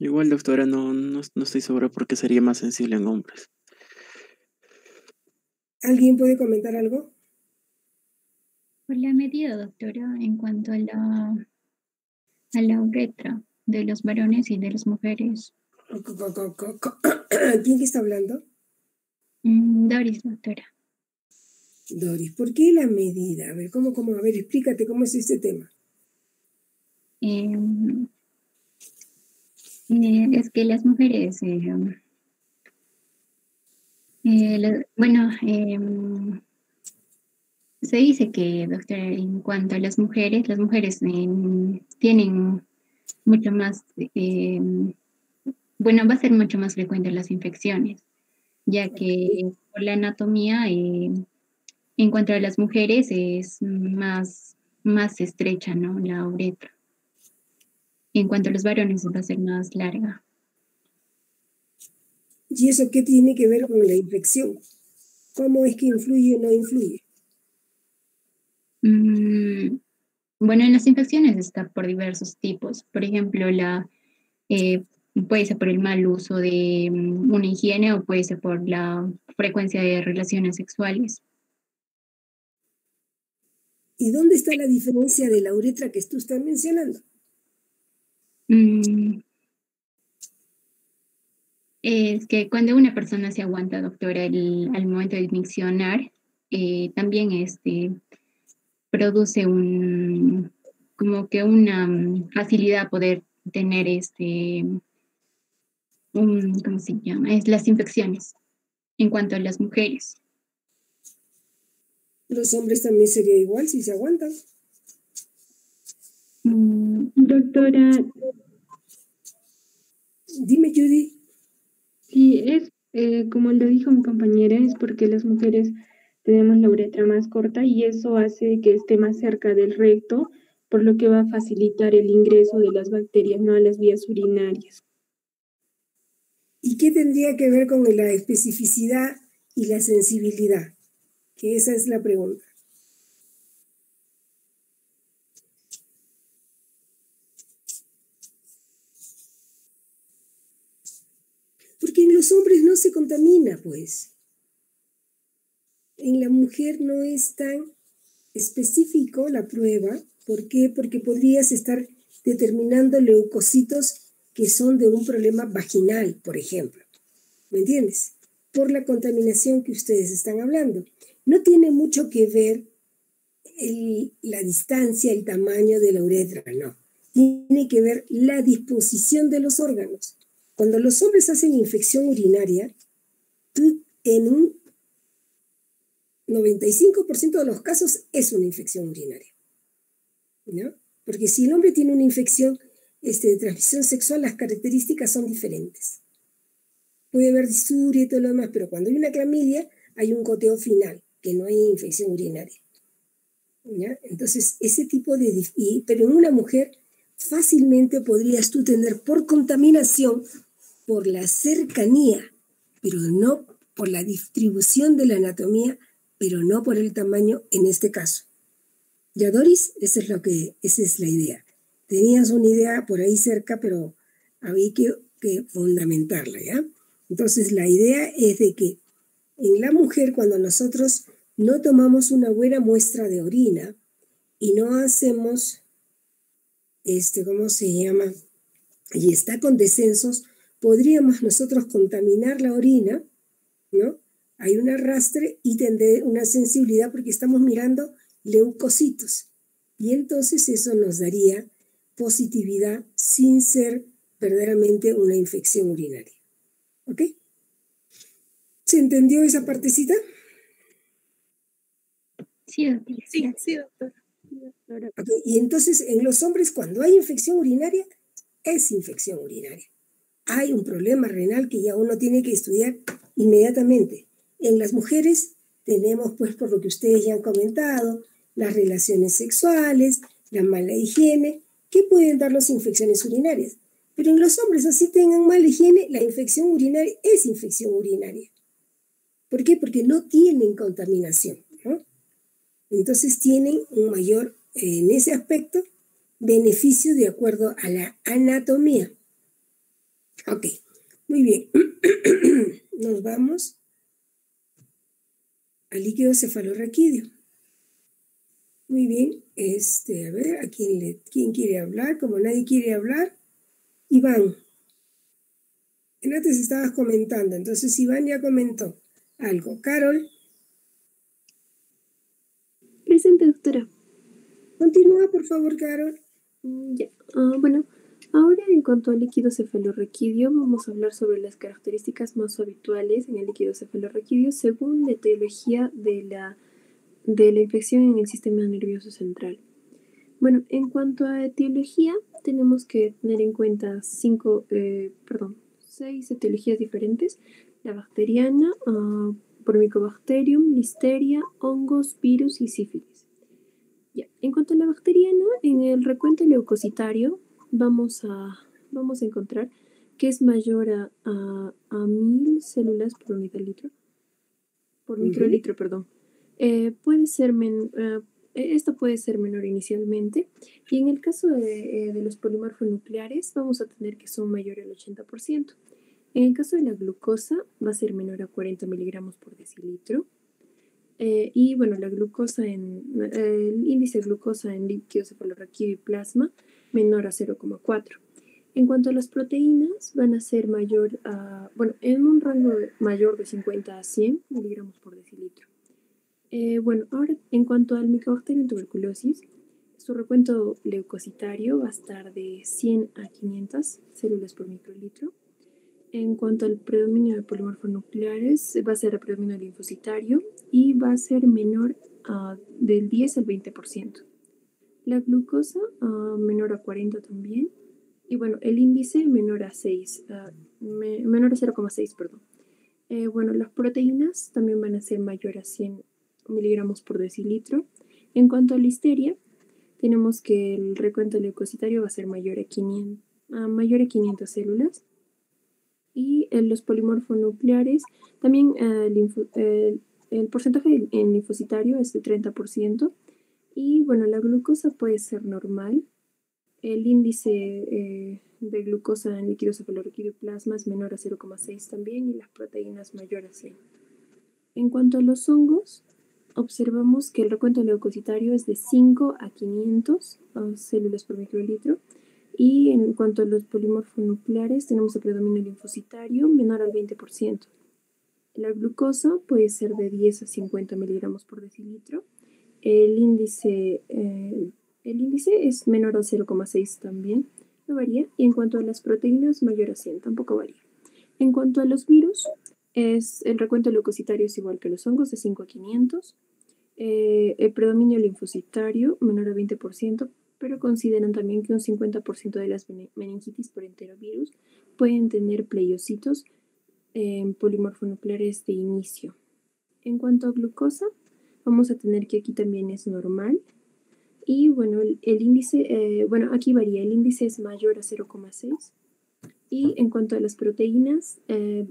Igual, doctora, no estoy segura por qué sería más sensible en hombres. ¿Alguien puede comentar algo? Por la medida, doctora, en cuanto a la uretra de los varones y de las mujeres. ¿Quién está hablando? Doris, doctora. Doris, ¿por qué la medida? A ver, ¿cómo? A ver, explícate cómo es este tema. Es que las mujeres, se dice que, doctora, en cuanto a las mujeres tienen mucho más, va a ser mucho más frecuente las infecciones, ya que por la anatomía, en cuanto a las mujeres es más estrecha, ¿no?, la uretra. En cuanto a los varones va a ser más larga. ¿Y eso qué tiene que ver con la infección? ¿Cómo es que influye o no influye? En las infecciones está por diversos tipos. Por ejemplo, puede ser por el mal uso de una higiene o puede ser por la frecuencia de relaciones sexuales. ¿Y dónde está la diferencia de la uretra que tú estás mencionando? Es que cuando una persona se aguanta, doctora, al momento de miccionar, también produce como que una facilidad a poder tener ¿cómo se llama? Es las infecciones en cuanto a las mujeres. Los hombres también sería igual si se aguantan. Doctora, dime, Judy. Sí, es como lo dijo mi compañera, es porque las mujeres tenemos la uretra más corta y eso hace que esté más cerca del recto, por lo que va a facilitar el ingreso de las bacterias, no a las vías urinarias. ¿Y qué tendría que ver con la especificidad y la sensibilidad? Que esa es la pregunta. Porque en los hombres no se contamina, pues. En la mujer no es tan específico la prueba. ¿Por qué? Porque podrías estar determinando leucocitos que son de un problema vaginal, por ejemplo. ¿Me entiendes? Por la contaminación que ustedes están hablando. No tiene mucho que ver la distancia, el tamaño de la uretra, no. Tiene que ver la disposición de los órganos. Cuando los hombres hacen infección urinaria, tú en un 95% de los casos es una infección urinaria, ¿no? Porque si el hombre tiene una infección de transmisión sexual, las características son diferentes. Puede haber disuria y todo lo demás, pero cuando hay una clamidia, hay un goteo final, que no hay infección urinaria, ¿ya? Entonces, ese tipo de... pero en una mujer, fácilmente podrías tú tener por contaminación, por la cercanía, pero no por la distribución de la anatomía, pero no por el tamaño en este caso. ¿Ya, Doris? Esa es la idea. Tenías una idea por ahí cerca, pero había que fundamentarla, ¿ya? Entonces, la idea es de que en la mujer, cuando nosotros no tomamos una buena muestra de orina y no hacemos, ¿cómo se llama? Y está con descensos, podríamos nosotros contaminar la orina, ¿no? Hay un arrastre y tendré una sensibilidad porque estamos mirando leucocitos. Y entonces eso nos daría positividad sin ser verdaderamente una infección urinaria. ¿Ok? ¿Se entendió esa partecita? Sí, doctora. Sí, doctora. Okay. Y entonces en los hombres cuando hay infección urinaria, es infección urinaria. Hay un problema renal que ya uno tiene que estudiar inmediatamente. En las mujeres tenemos, pues, por lo que ustedes ya han comentado, las relaciones sexuales, la mala higiene, que pueden darnos infecciones urinarias. Pero en los hombres, así tengan mala higiene, la infección urinaria es infección urinaria. ¿Por qué? Porque no tienen contaminación, ¿no? Entonces tienen un mayor, en ese aspecto, beneficio de acuerdo a la anatomía. Ok, muy bien. Nos vamos al líquido cefalorraquídeo. Muy bien, a ver, ¿a quién quiere hablar? Como nadie quiere hablar, Iván. Antes estabas comentando, entonces Iván ya comentó algo. Carol. Presente, doctora. Continúa, por favor, Carol. Ya, bueno, ahora en cuanto al líquido cefalorraquídeo, vamos a hablar sobre las características más habituales en el líquido cefalorraquídeo según la etiología de la infección en el sistema nervioso central. Bueno, en cuanto a etiología, tenemos que tener en cuenta 6 etiologías diferentes: la bacteriana, por Mycobacterium, listeria, hongos, virus y sífilis. Ya. En cuanto a la bacteriana, en el recuento leucocitario vamos a encontrar que es mayor a 1000 células por unidad litro, por microlitro, perdón. Esto puede ser menor inicialmente, y en el caso de los polimorfonucleares vamos a tener que son mayores al 80%. En el caso de la glucosa va a ser menor a 40 miligramos por decilitro. Y bueno, el índice de glucosa en líquido cefalorraquídeo y plasma menor a 0,4. En cuanto a las proteínas, van a ser en un rango mayor de 50 a 100 miligramos por decilitro. Bueno, ahora en cuanto al Mycobacterium tuberculosis, su recuento leucocitario va a estar de 100 a 500 células por microlitro. En cuanto al predominio de polimorfonucleares, va a ser el predominio linfocitario y va a ser menor del 10 al 20%. La glucosa menor a 40 también. Y bueno, el índice menor a 6, menor a 0,6, perdón. Bueno, las proteínas también van a ser mayor a 100 miligramos por decilitro. En cuanto a la listeria, tenemos que el recuento leucocitario va a ser mayor a 500 células. Y los polimorfonucleares, también el porcentaje en linfocitario es de 30%. Y bueno, la glucosa puede ser normal. El índice de glucosa en líquido cefalorraquídeo y plasma es menor a 0,6 también y las proteínas mayor a 100. En cuanto a los hongos, observamos que el recuento leucocitario es de 5 a 500 células por microlitro. Y en cuanto a los polimorfonucleares, tenemos el predominio linfocitario menor al 20%. La glucosa puede ser de 10 a 50 miligramos por decilitro. El índice es menor al 0,6 también, no varía. Y en cuanto a las proteínas, mayor a 100, tampoco varía. En cuanto a los virus, el recuento leucocitario es igual que los hongos, de 5 a 500. El predominio linfocitario menor a 20%, pero consideran también que un 50% de las meningitis por enterovirus pueden tener pleiocitos polimorfonucleares de inicio. En cuanto a glucosa, vamos a tener que aquí también es normal. Y bueno, el índice, aquí varía, el índice es mayor a 0,6. Y en cuanto a las proteínas,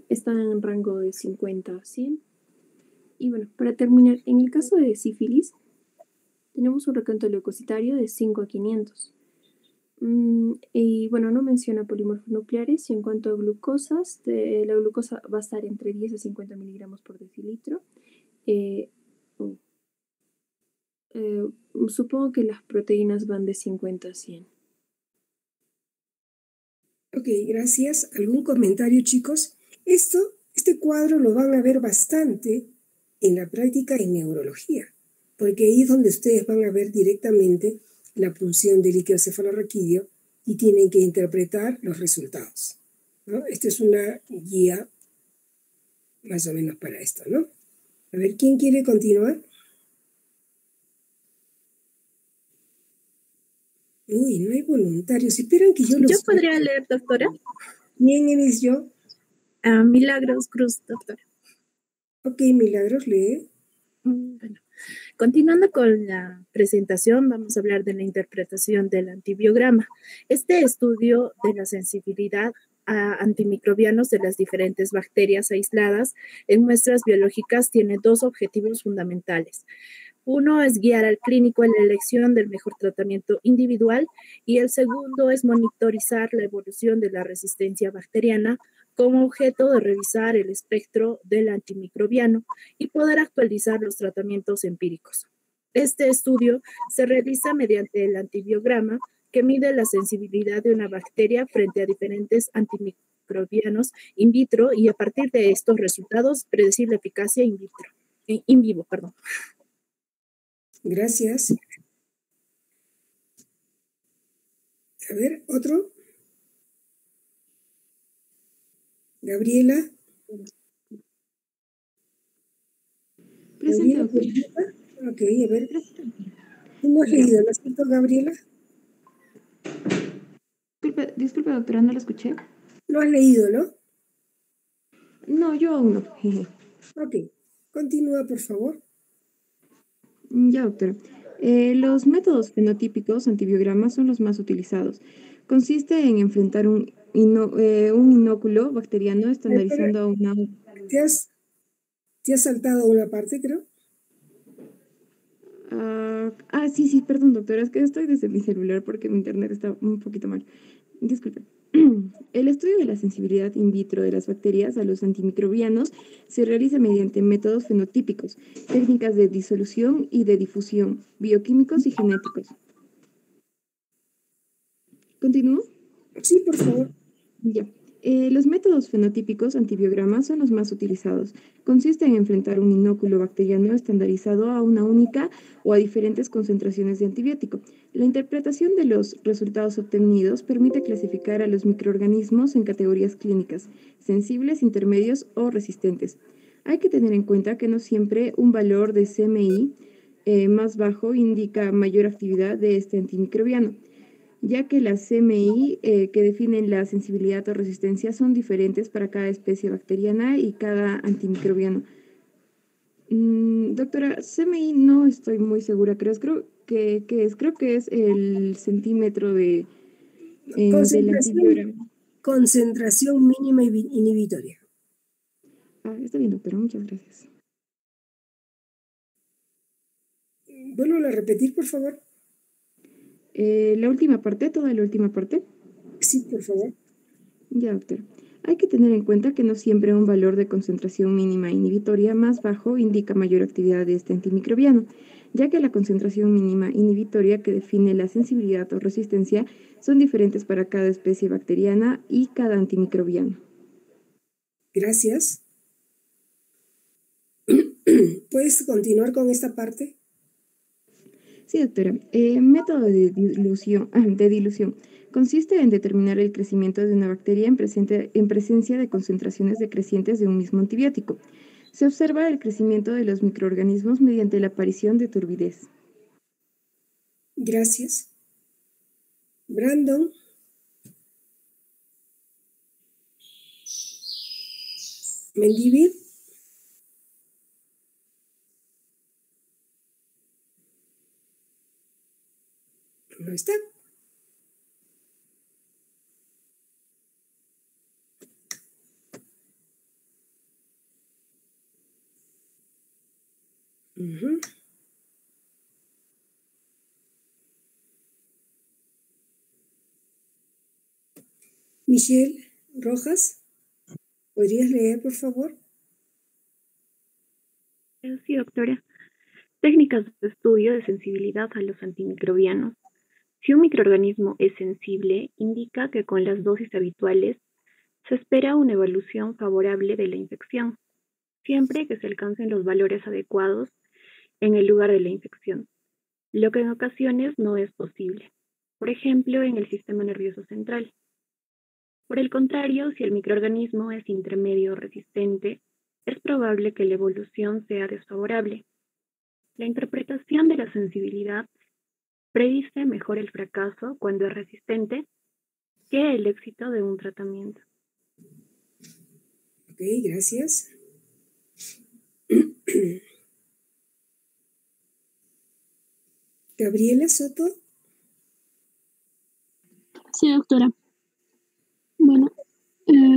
están en rango de 50 a 100. Y bueno, para terminar, en el caso de sífilis, tenemos un recuento leucocitario de 5 a 500. Y bueno, no menciona polimorfonucleares. Y en cuanto a glucosas, la glucosa va a estar entre 10 a 50 miligramos por decilitro. Supongo que las proteínas van de 50 a 100. Ok, gracias. ¿Algún comentario, chicos? Este cuadro lo van a ver bastante en la práctica en neurología, porque ahí es donde ustedes van a ver directamente la punción del líquido cefalorraquídeo y tienen que interpretar los resultados, ¿no? Esta es una guía más o menos para esto, ¿no? A ver, ¿quién quiere continuar? Uy, no hay voluntarios. Esperan que yo los... Yo podría leer, doctora. ¿Quién eres yo? Milagros Cruz, doctora. Ok, Milagros, lee. Bueno, continuando con la presentación, vamos a hablar de la interpretación del antibiograma. Este estudio de la sensibilidad a antimicrobianos de las diferentes bacterias aisladas en muestras biológicas tiene dos objetivos fundamentales. Uno es guiar al clínico en la elección del mejor tratamiento individual y el segundo es monitorizar la evolución de la resistencia bacteriana con objeto de revisar el espectro del antimicrobiano y poder actualizar los tratamientos empíricos. Este estudio se realiza mediante el antibiograma que mide la sensibilidad de una bacteria frente a diferentes antimicrobianos in vitro y a partir de estos resultados predecir la eficacia in vivo. Gracias. A ver, otro. Gabriela. Presente, doctora. Ok, a ver. ¿No has leído, no es cierto, Gabriela? Disculpe, doctora, no la escuché. No has leído, ¿no? No, yo aún no. Ok, continúa, por favor. Ya, doctora. Los métodos fenotípicos antibiogramas son los más utilizados. Consiste en enfrentar un inóculo bacteriano estandarizando a una... ¿Te has saltado una parte, creo? Sí, perdón, doctora, es que estoy desde mi celular porque mi internet está un poquito mal. Disculpe. El estudio de la sensibilidad in vitro de las bacterias a los antimicrobianos se realiza mediante métodos fenotípicos, técnicas de disolución y de difusión, bioquímicos y genéticos. ¿Continúo? Sí, por favor. Ya. Los métodos fenotípicos antibiogramas son los más utilizados. Consiste en enfrentar un inóculo bacteriano estandarizado a una única o a diferentes concentraciones de antibiótico. La interpretación de los resultados obtenidos permite clasificar a los microorganismos en categorías clínicas, sensibles, intermedios o resistentes. Hay que tener en cuenta que no siempre un valor de CMI más bajo indica mayor actividad de este antimicrobiano, ya que las CMI que definen la sensibilidad o resistencia son diferentes para cada especie bacteriana y cada antimicrobiano. Doctora, CMI no estoy muy segura, creo que es el centímetro del antibiograma. Concentración mínima inhibitoria. Está bien, doctora, muchas gracias. Vuelvo a repetir, por favor. La última parte, toda la última parte. Sí, por favor. Ya, doctora. Hay que tener en cuenta que no siempre un valor de concentración mínima inhibitoria más bajo indica mayor actividad de este antimicrobiano, ya que la concentración mínima inhibitoria que define la sensibilidad o resistencia son diferentes para cada especie bacteriana y cada antimicrobiano. Gracias. ¿Puedes continuar con esta parte? Sí, doctora. Método de dilución. Consiste en determinar el crecimiento de una bacteria en presencia de concentraciones decrecientes de un mismo antibiótico. Se observa el crecimiento de los microorganismos mediante la aparición de turbidez. Gracias. Brandon. Mendivir. No está. Michelle Rojas, ¿podrías leer, por favor? Sí, doctora. Técnicas de estudio de sensibilidad a los antimicrobianos. Si un microorganismo es sensible, indica que con las dosis habituales se espera una evolución favorable de la infección, siempre que se alcancen los valores adecuados en el lugar de la infección, lo que en ocasiones no es posible, por ejemplo, en el sistema nervioso central. Por el contrario, si el microorganismo es intermedio o resistente, es probable que la evolución sea desfavorable. La interpretación de la sensibilidad predice mejor el fracaso cuando es resistente que el éxito de un tratamiento. Ok, gracias. Gabriela Soto. Sí, doctora. Bueno,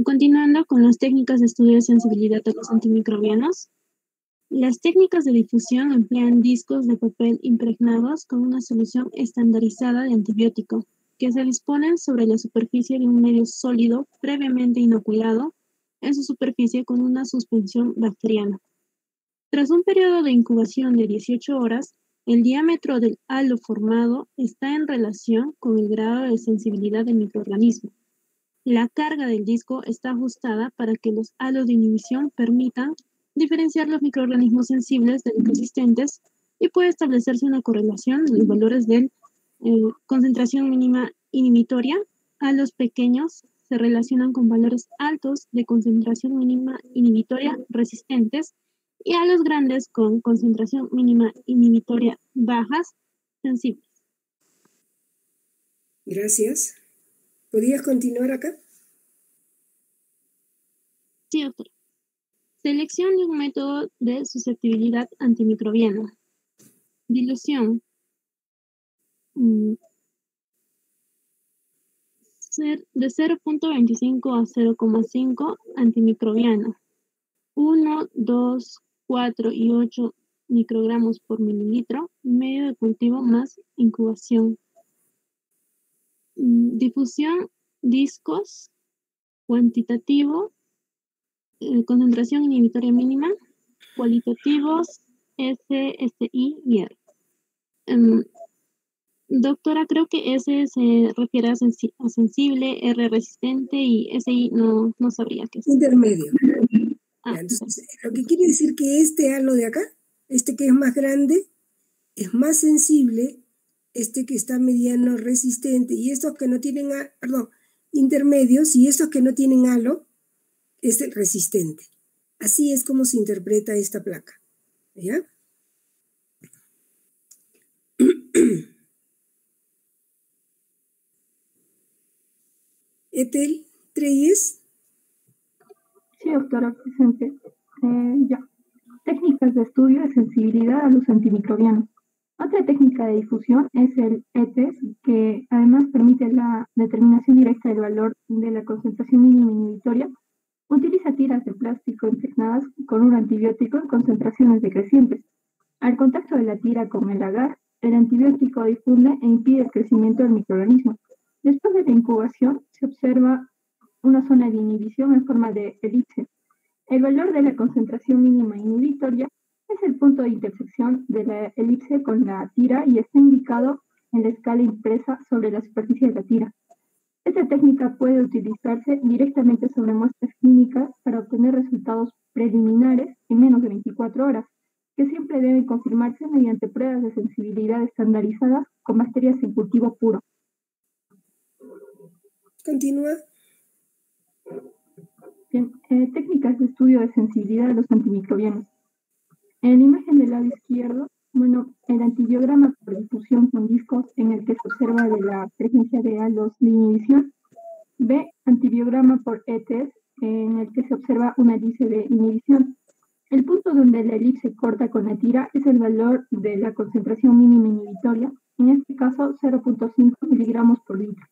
continuando con las técnicas de estudio de sensibilidad a los antimicrobianos. Las técnicas de difusión emplean discos de papel impregnados con una solución estandarizada de antibiótico, que se disponen sobre la superficie de un medio sólido previamente inoculado en su superficie con una suspensión bacteriana. Tras un periodo de incubación de 18 horas, el diámetro del halo formado está en relación con el grado de sensibilidad del microorganismo. La carga del disco está ajustada para que los halos de inhibición permitan diferenciar los microorganismos sensibles de los resistentes y puede establecerse una correlación de los valores de concentración mínima inhibitoria. A los pequeños se relacionan con valores altos de concentración mínima inhibitoria resistentes y a los grandes con concentración mínima inhibitoria bajas sensibles. Gracias. ¿Podrías continuar acá? Sí, doctor. Selección de un método de susceptibilidad antimicrobiana. Dilución. De 0.25 a 0.5 antimicrobiana. 1, 2, 4 y 8 microgramos por mililitro. Medio de cultivo más incubación. Difusión, discos, cuantitativo, concentración inhibitoria mínima, cualitativos, S, SI y R. Doctora, creo que S se refiere a, a sensible, R resistente y SI no sabría qué es. Intermedio. Ah, Ya, entonces, lo que quiere decir que este halo de acá, este que es más grande, es más sensible, este que está mediano resistente, y estos que no tienen, intermedios, y estos que no tienen halo, es el resistente. Así es como se interpreta esta placa. ¿Ya? Etel Treyes. Sí, doctora, presente. Ya. Técnicas de estudio de sensibilidad a los antimicrobianos. Otra técnica de difusión es el ETES, que además permite la determinación directa del valor de la concentración mínima inhibitoria. Utiliza tiras de plástico impregnadas con un antibiótico en concentraciones decrecientes. Al contacto de la tira con el agar, el antibiótico difunde e impide el crecimiento del microorganismo. Después de la incubación, se observa una zona de inhibición en forma de elipse. El valor de la concentración mínima inhibitoria es el punto de intersección de la elipse con la tira y está indicado en la escala impresa sobre la superficie de la tira. Esta técnica puede utilizarse directamente sobre muestras clínicas para obtener resultados preliminares en menos de 24 horas, que siempre deben confirmarse mediante pruebas de sensibilidad estandarizadas con bacterias en cultivo puro. Continúa. Bien, técnicas de estudio de sensibilidad a los antimicrobianos. En la imagen del lado izquierdo, el antibiograma por difusión con discos en el que se observa de la presencia de halos de inhibición. B, antibiograma por ETES, en el que se observa una elipse de inhibición. El punto donde la elipse corta con la tira es el valor de la concentración mínima inhibitoria, en este caso 0.5 miligramos por litro.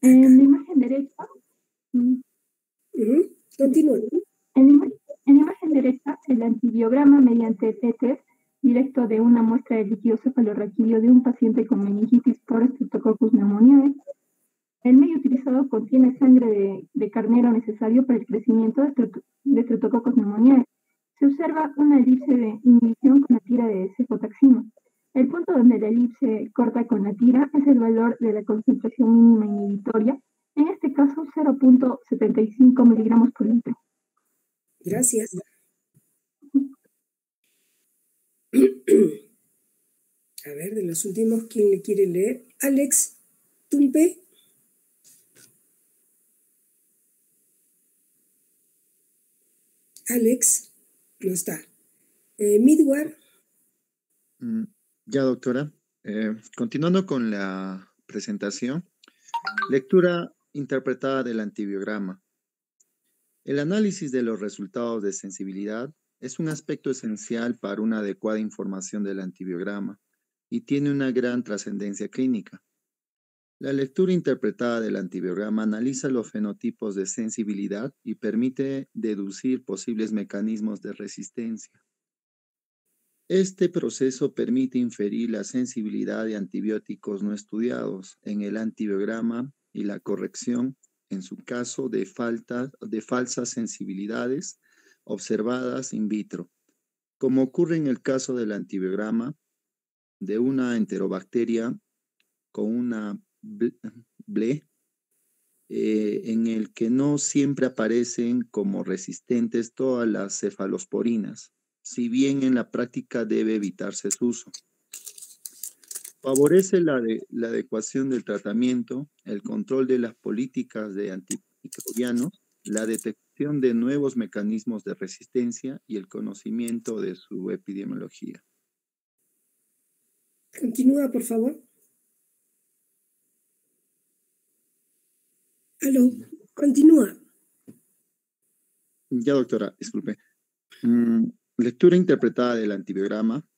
En la imagen derecha, continúa. En la imagen derecha, el antibiograma mediante el ETES directo de una muestra de líquido cefalorraquídeo de un paciente con meningitis por Streptococcus pneumoniae. El medio utilizado contiene sangre de carnero necesario para el crecimiento de Streptococcus pneumoniae. Se observa una elipse de inhibición con la tira de cefotaxima. El punto donde la elipse corta con la tira es el valor de la concentración mínima inhibitoria, en este caso 0.75 miligramos por litro. Gracias. A ver, de los últimos, ¿quién le quiere leer? Alex Tumpe. Alex, no está. Midward. Ya, doctora. Continuando con la presentación. Lectura interpretada del antibiograma. El análisis de los resultados de sensibilidad es un aspecto esencial para una adecuada información del antibiograma y tiene una gran trascendencia clínica. La lectura interpretada del antibiograma analiza los fenotipos de sensibilidad y permite deducir posibles mecanismos de resistencia. Este proceso permite inferir la sensibilidad de antibióticos no estudiados en el antibiograma y la corrección, en su caso, de falsas sensibilidades observadas in vitro, como ocurre en el caso del antibiograma de una enterobacteria con una BLE, en el que no siempre aparecen como resistentes todas las cefalosporinas, si bien en la práctica debe evitarse su uso. Favorece la adecuación del tratamiento, el control de las políticas de antimicrobianos, la detección de nuevos mecanismos de resistencia y el conocimiento de su epidemiología. Continúa, por favor. Aló, continúa. Ya, doctora, disculpe. Lectura interpretada del antibiograma.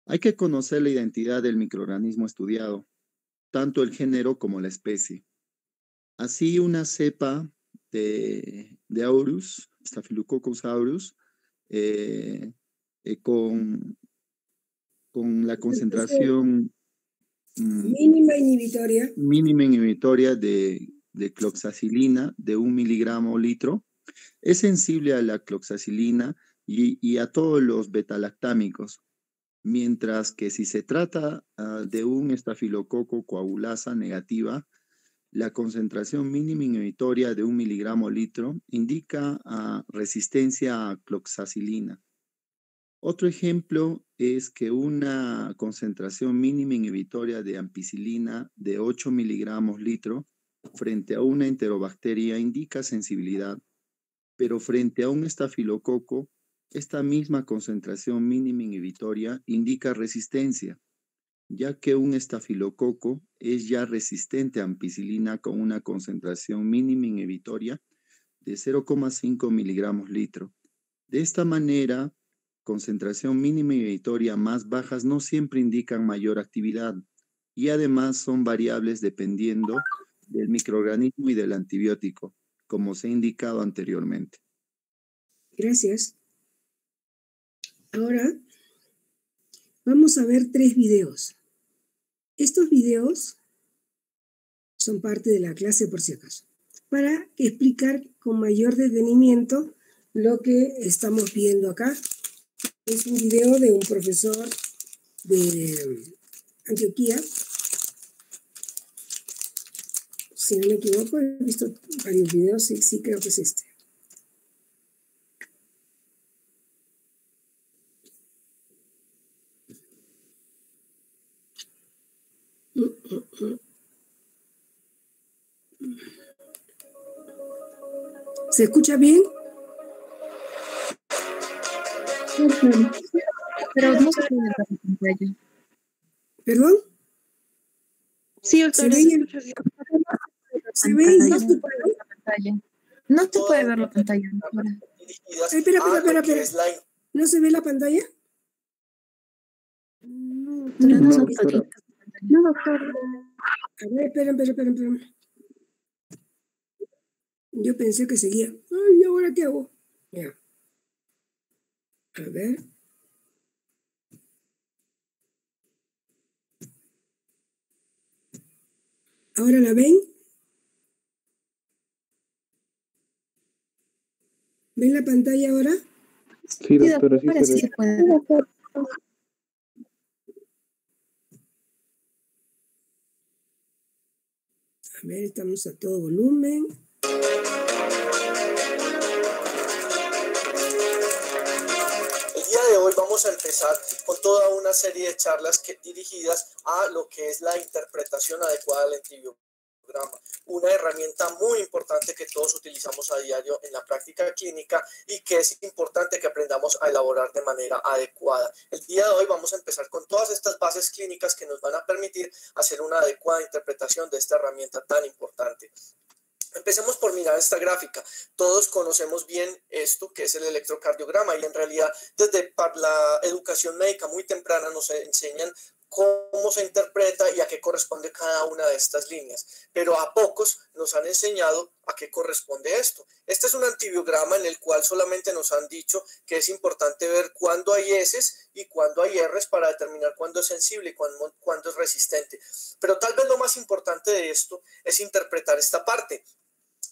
Hay que conocer la identidad del microorganismo estudiado, tanto el género como la especie. Así, una cepa de Aureus, Staphylococcus aureus, con la concentración mínima inhibitoria de cloxacilina de 1 miligramo litro, es sensible a la cloxacilina y a todos los betalactámicos, mientras que si se trata de un estafilococo coagulasa negativa, la concentración mínima inhibitoria de 1 miligramo litro indica resistencia a cloxacilina. Otro ejemplo es que una concentración mínima inhibitoria de ampicilina de 8 miligramos litro frente a una enterobacteria indica sensibilidad, pero frente a un estafilococo, esta misma concentración mínima inhibitoria indica resistencia, ya que un estafilococo es ya resistente a ampicilina con una concentración mínima inhibitoria de 0,5 miligramos litro. De esta manera, concentración mínima inhibitoria más bajas no siempre indican mayor actividad y además son variables dependiendo del microorganismo y del antibiótico, como se ha indicado anteriormente. Gracias. Ahora vamos a ver 3 videos. Estos videos son parte de la clase por si acaso, para explicar con mayor detenimiento lo que estamos viendo acá. Es un video de un profesor de Antioquia. Si no me equivoco, he visto varios videos, sí creo que es este. ¿Se escucha bien? Pero no se puede ver la pantalla. ¿Perdón? Sí, doctora, ¿Se ve? ¿Se ve? No se puede ver la pantalla. No se puede ver la pantalla, doctora. Espera. ¿No se ve la pantalla? No, doctora. No, doctora. A ver, espera. Yo pensé que seguía. Ay, ¿y ahora qué hago? Ya. A ver. ¿Ahora la ven? ¿Ven la pantalla ahora? Sí, doctora, sí Ahora se sí ve. se puede ver. A ver, estamos a todo volumen. El día de hoy vamos a empezar con toda una serie de charlas dirigidas a lo que es la interpretación adecuada del antibiograma, una herramienta muy importante que todos utilizamos a diario en la práctica clínica y que es importante que aprendamos a elaborar de manera adecuada. El día de hoy vamos a empezar con todas estas bases clínicas que nos van a permitir hacer una adecuada interpretación de esta herramienta tan importante. Empecemos por mirar esta gráfica. Todos conocemos bien esto que es el electrocardiograma y en realidad desde la educación médica muy temprana nos enseñan cómo se interpreta y a qué corresponde cada una de estas líneas, pero a pocos nos han enseñado a qué corresponde esto. Este es un antibiograma en el cual solamente nos han dicho que es importante ver cuándo hay S's y cuándo hay R's para determinar cuándo es sensible y cuándo es resistente. Pero tal vez lo más importante de esto es interpretar esta parte,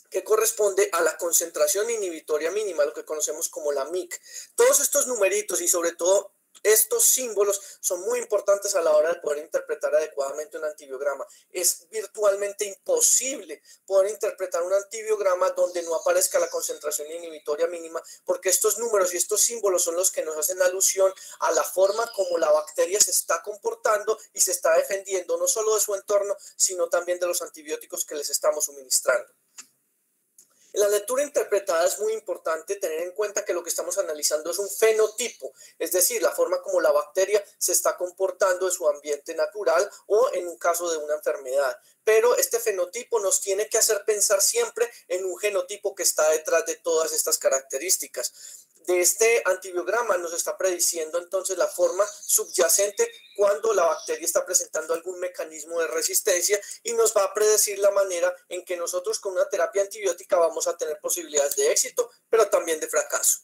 que corresponde a la concentración inhibitoria mínima, lo que conocemos como la MIC. Todos estos numeritos y sobre todo estos símbolos son muy importantes a la hora de poder interpretar adecuadamente un antibiograma. Es virtualmente imposible poder interpretar un antibiograma donde no aparezca la concentración inhibitoria mínima, porque estos números y estos símbolos son los que nos hacen alusión a la forma como la bacteria se está comportando y se está defendiendo no solo de su entorno, sino también de los antibióticos que les estamos suministrando. En la lectura interpretada es muy importante tener en cuenta que lo que estamos analizando es un fenotipo, es decir, la forma como la bacteria se está comportando en su ambiente natural o en un caso de una enfermedad. Pero este fenotipo nos tiene que hacer pensar siempre en un genotipo que está detrás de todas estas características. De este antibiograma nos está prediciendo entonces la forma subyacente cuando la bacteria está presentando algún mecanismo de resistencia y nos va a predecir la manera en que nosotros con una terapia antibiótica vamos a tener posibilidades de éxito, pero también de fracaso.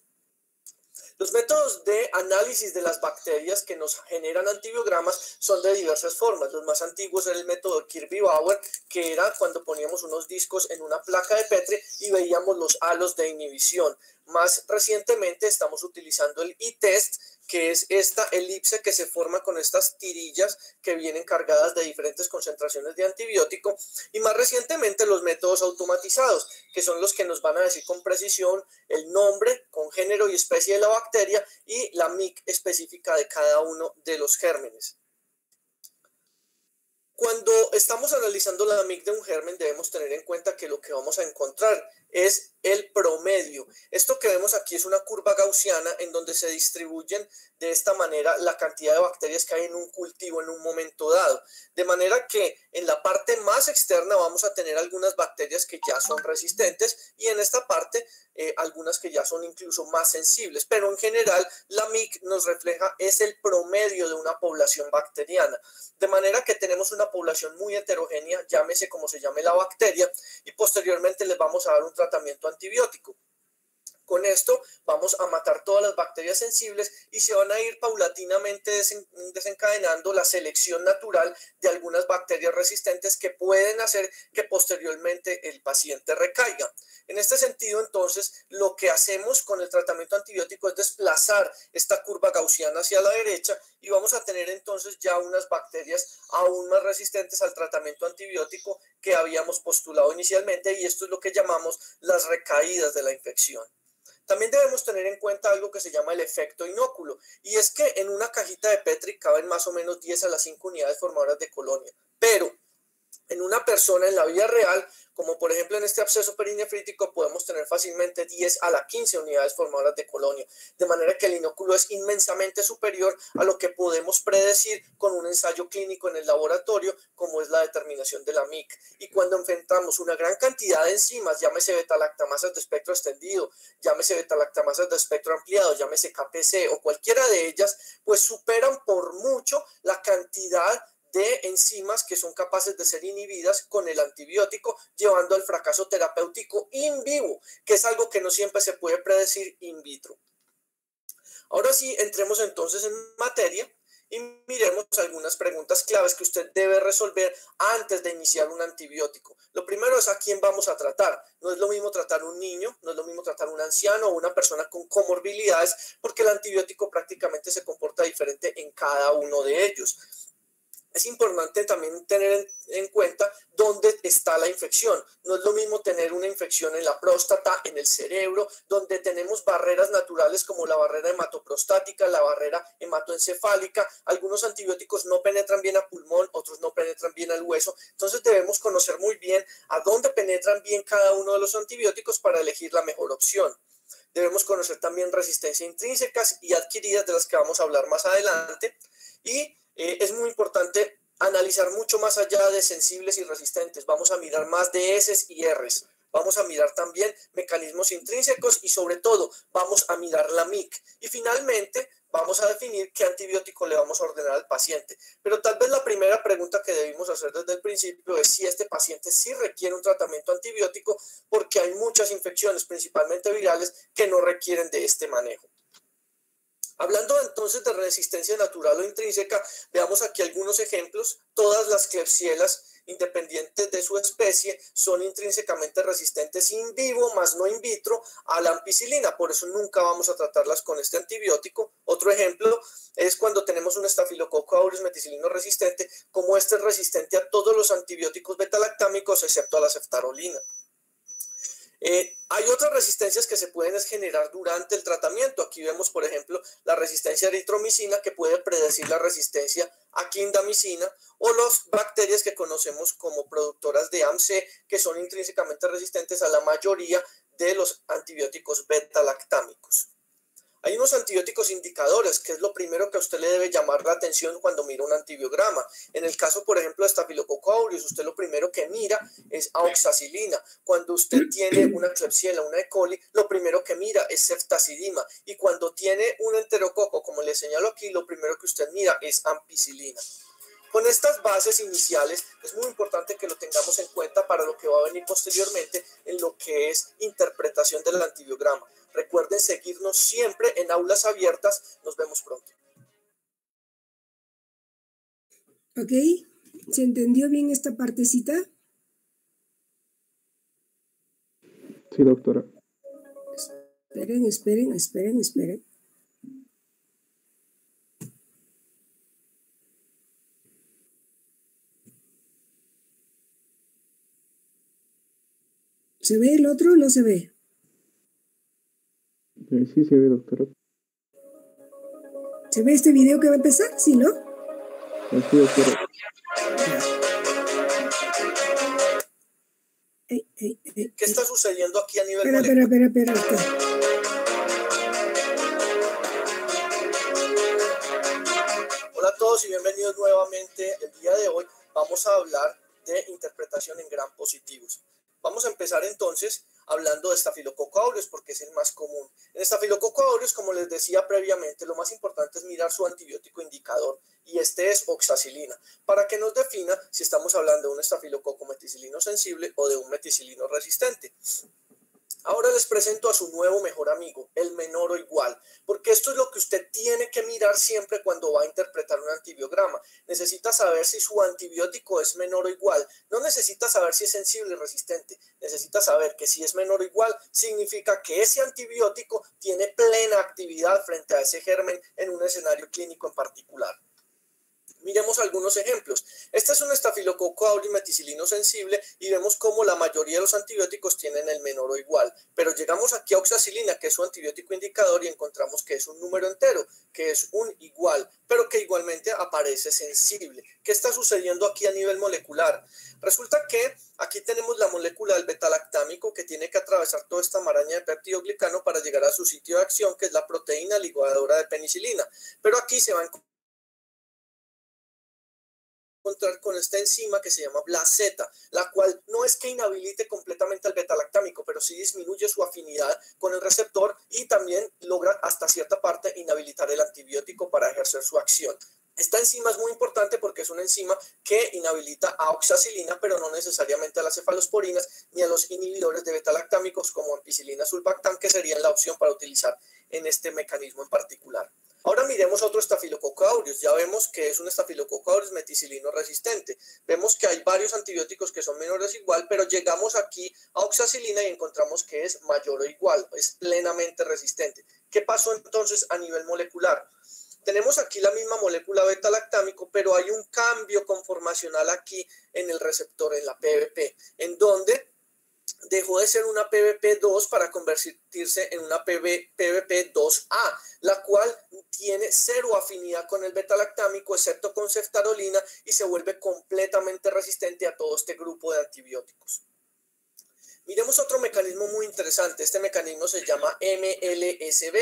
Los métodos de análisis de las bacterias que nos generan antibiogramas son de diversas formas. Los más antiguos era el método Kirby-Bauer, que era cuando poníamos unos discos en una placa de Petri y veíamos los halos de inhibición. Más recientemente estamos utilizando el e-test, que es esta elipse que se forma con estas tirillas que vienen cargadas de diferentes concentraciones de antibiótico, y más recientemente los métodos automatizados, que son los que nos van a decir con precisión el nombre con género y especie de la bacteria y la MIC específica de cada uno de los gérmenes. Cuando estamos analizando la MIC de un germen, debemos tener en cuenta que lo que vamos a encontrar es el promedio. Esto que vemos aquí es una curva gaussiana en donde se distribuyen de esta manera la cantidad de bacterias que hay en un cultivo en un momento dado. De manera que en la parte más externa vamos a tener algunas bacterias que ya son resistentes y en esta parte algunas que ya son incluso más sensibles. Pero en general la MIC nos refleja es el promedio de una población bacteriana. De manera que tenemos una población muy heterogénea, llámese como se llame la bacteria, y posteriormente les vamos a dar un tratamiento antibiótico. Con esto vamos a matar todas las bacterias sensibles y se van a ir paulatinamente desencadenando la selección natural de algunas bacterias resistentes que pueden hacer que posteriormente el paciente recaiga. En este sentido, entonces, lo que hacemos con el tratamiento antibiótico es desplazar esta curva gaussiana hacia la derecha y vamos a tener entonces ya unas bacterias aún más resistentes al tratamiento antibiótico que habíamos postulado inicialmente, y esto es lo que llamamos las recaídas de la infección. También debemos tener en cuenta algo que se llama el efecto inóculo, y es que en una cajita de Petri caben más o menos 10 a las 5 unidades formadoras de colonia, pero en una persona en la vida real, como por ejemplo en este absceso perinefrítico, podemos tener fácilmente 10 a la 15 unidades formadoras de colonia, de manera que el inóculo es inmensamente superior a lo que podemos predecir con un ensayo clínico en el laboratorio, como es la determinación de la MIC. Y cuando enfrentamos una gran cantidad de enzimas, llámese beta-lactamasas de espectro extendido, llámese beta-lactamasas de espectro ampliado, llámese KPC o cualquiera de ellas, pues superan por mucho la cantidad de enzimas que son capaces de ser inhibidas con el antibiótico, llevando al fracaso terapéutico in vivo, que es algo que no siempre se puede predecir in vitro. Ahora sí, entremos entonces en materia y miremos algunas preguntas claves que usted debe resolver antes de iniciar un antibiótico. Lo primero es a quién vamos a tratar. No es lo mismo tratar a un niño, no es lo mismo tratar a un anciano o una persona con comorbilidades, porque el antibiótico prácticamente se comporta diferente en cada uno de ellos. Es importante también tener en cuenta dónde está la infección. No es lo mismo tener una infección en la próstata, en el cerebro, donde tenemos barreras naturales como la barrera hematoprostática, la barrera hematoencefálica. Algunos antibióticos no penetran bien a pulmón, otros no penetran bien al hueso. Entonces debemos conocer muy bien a dónde penetran bien cada uno de los antibióticos para elegir la mejor opción. Debemos conocer también resistencias intrínsecas y adquiridas, de las que vamos a hablar más adelante. Y es muy importante analizar mucho más allá de sensibles y resistentes. Vamos a mirar más de S y Rs. Vamos a mirar también mecanismos intrínsecos y sobre todo vamos a mirar la MIC. Y finalmente vamos a definir qué antibiótico le vamos a ordenar al paciente. Pero tal vez la primera pregunta que debimos hacer desde el principio es si este paciente sí requiere un tratamiento antibiótico, porque hay muchas infecciones, principalmente virales, que no requieren de este manejo. Hablando entonces de resistencia natural o intrínseca, veamos aquí algunos ejemplos. Todas las Klebsielas, independientes de su especie, son intrínsecamente resistentes in vivo, más no in vitro, a la ampicilina. Por eso nunca vamos a tratarlas con este antibiótico. Otro ejemplo es cuando tenemos un estafilococo aureus meticilino resistente, como este es resistente a todos los antibióticos betalactámicos excepto a la ceftarolina. Hay otras resistencias que se pueden generar durante el tratamiento. Aquí vemos, por ejemplo, la resistencia a eritromicina, que puede predecir la resistencia a clindamicina, o las bacterias que conocemos como productoras de AMC, que son intrínsecamente resistentes a la mayoría de los antibióticos beta-lactámicos. Hay unos antibióticos indicadores, que es lo primero que a usted le debe llamar la atención cuando mira un antibiograma. En el caso, por ejemplo, de Staphylococcus aureus, usted lo primero que mira es oxacilina. Cuando usted tiene una Klebsiella, una E. coli, lo primero que mira es ceftazidima. Y cuando tiene un enterococo, como le señalo aquí, lo primero que usted mira es ampicilina. Con estas bases iniciales es muy importante que lo tengamos en cuenta para lo que va a venir posteriormente en lo que es interpretación del antibiograma. Recuerden seguirnos siempre en Aulas Abiertas. Nos vemos pronto. ¿Ok? ¿Se entendió bien esta partecita? Sí, doctora. Esperen. ¿Se ve el otro o no se ve? Sí se ve, doctora. ¿Se ve este video que va a empezar? ¿Sí, no? Sí, doctora. ¿Qué está sucediendo aquí a nivel molecular? Espera. Hola a todos y bienvenidos nuevamente. El día de hoy vamos a hablar de interpretación en gram positivos. Vamos a empezar entonces hablando de Staphylococcus aureus porque es el más común. En Staphylococcus aureus, como les decía previamente, lo más importante es mirar su antibiótico indicador y este es oxacilina, para que nos defina si estamos hablando de un estafilococo meticilino sensible o de un meticilino resistente. Ahora les presento a su nuevo mejor amigo, el menor o igual, porque esto es lo que usted tiene que mirar siempre cuando va a interpretar un antibiograma. Necesita saber si su antibiótico es menor o igual. No necesita saber si es sensible o resistente. Necesita saber que si es menor o igual, significa que ese antibiótico tiene plena actividad frente a ese germen en un escenario clínico en particular. Miremos algunos ejemplos. Este es un Staphylococcus aureus meticilino sensible y vemos cómo la mayoría de los antibióticos tienen el menor o igual. Pero llegamos aquí a oxacilina, que es su antibiótico indicador, y encontramos que es un número entero, que es un igual, pero que igualmente aparece sensible. ¿Qué está sucediendo aquí a nivel molecular? Resulta que aquí tenemos la molécula del betalactámico que tiene que atravesar toda esta maraña de peptidoglicano para llegar a su sitio de acción, que es la proteína ligadora de penicilina. Pero aquí se va a encontrar con esta enzima que se llama BLAZ, la cual no es que inhabilite completamente al betalactámico, pero sí disminuye su afinidad con el receptor y también logra hasta cierta parte inhabilitar el antibiótico para ejercer su acción. Esta enzima es muy importante porque es una enzima que inhabilita a oxacilina, pero no necesariamente a las cefalosporinas ni a los inhibidores de betalactámicos como ampicilina sulbactam, que serían la opción para utilizar en este mecanismo en particular. Ahora miremos otro Staphylococcus aureus. Ya vemos que es un Staphylococcus aureus meticilino resistente. Vemos que hay varios antibióticos que son menores o igual, pero llegamos aquí a oxacilina y encontramos que es mayor o igual, es plenamente resistente. ¿Qué pasó entonces a nivel molecular? Tenemos aquí la misma molécula beta-lactámico, pero hay un cambio conformacional aquí en el receptor, en la PBP, en donde dejó de ser una PBP2 para convertirse en una PBP2A, la cual tiene cero afinidad con el beta-lactámico, excepto con ceftarolina, y se vuelve completamente resistente a todo este grupo de antibióticos. Miremos otro mecanismo muy interesante. Este mecanismo se llama MLSB,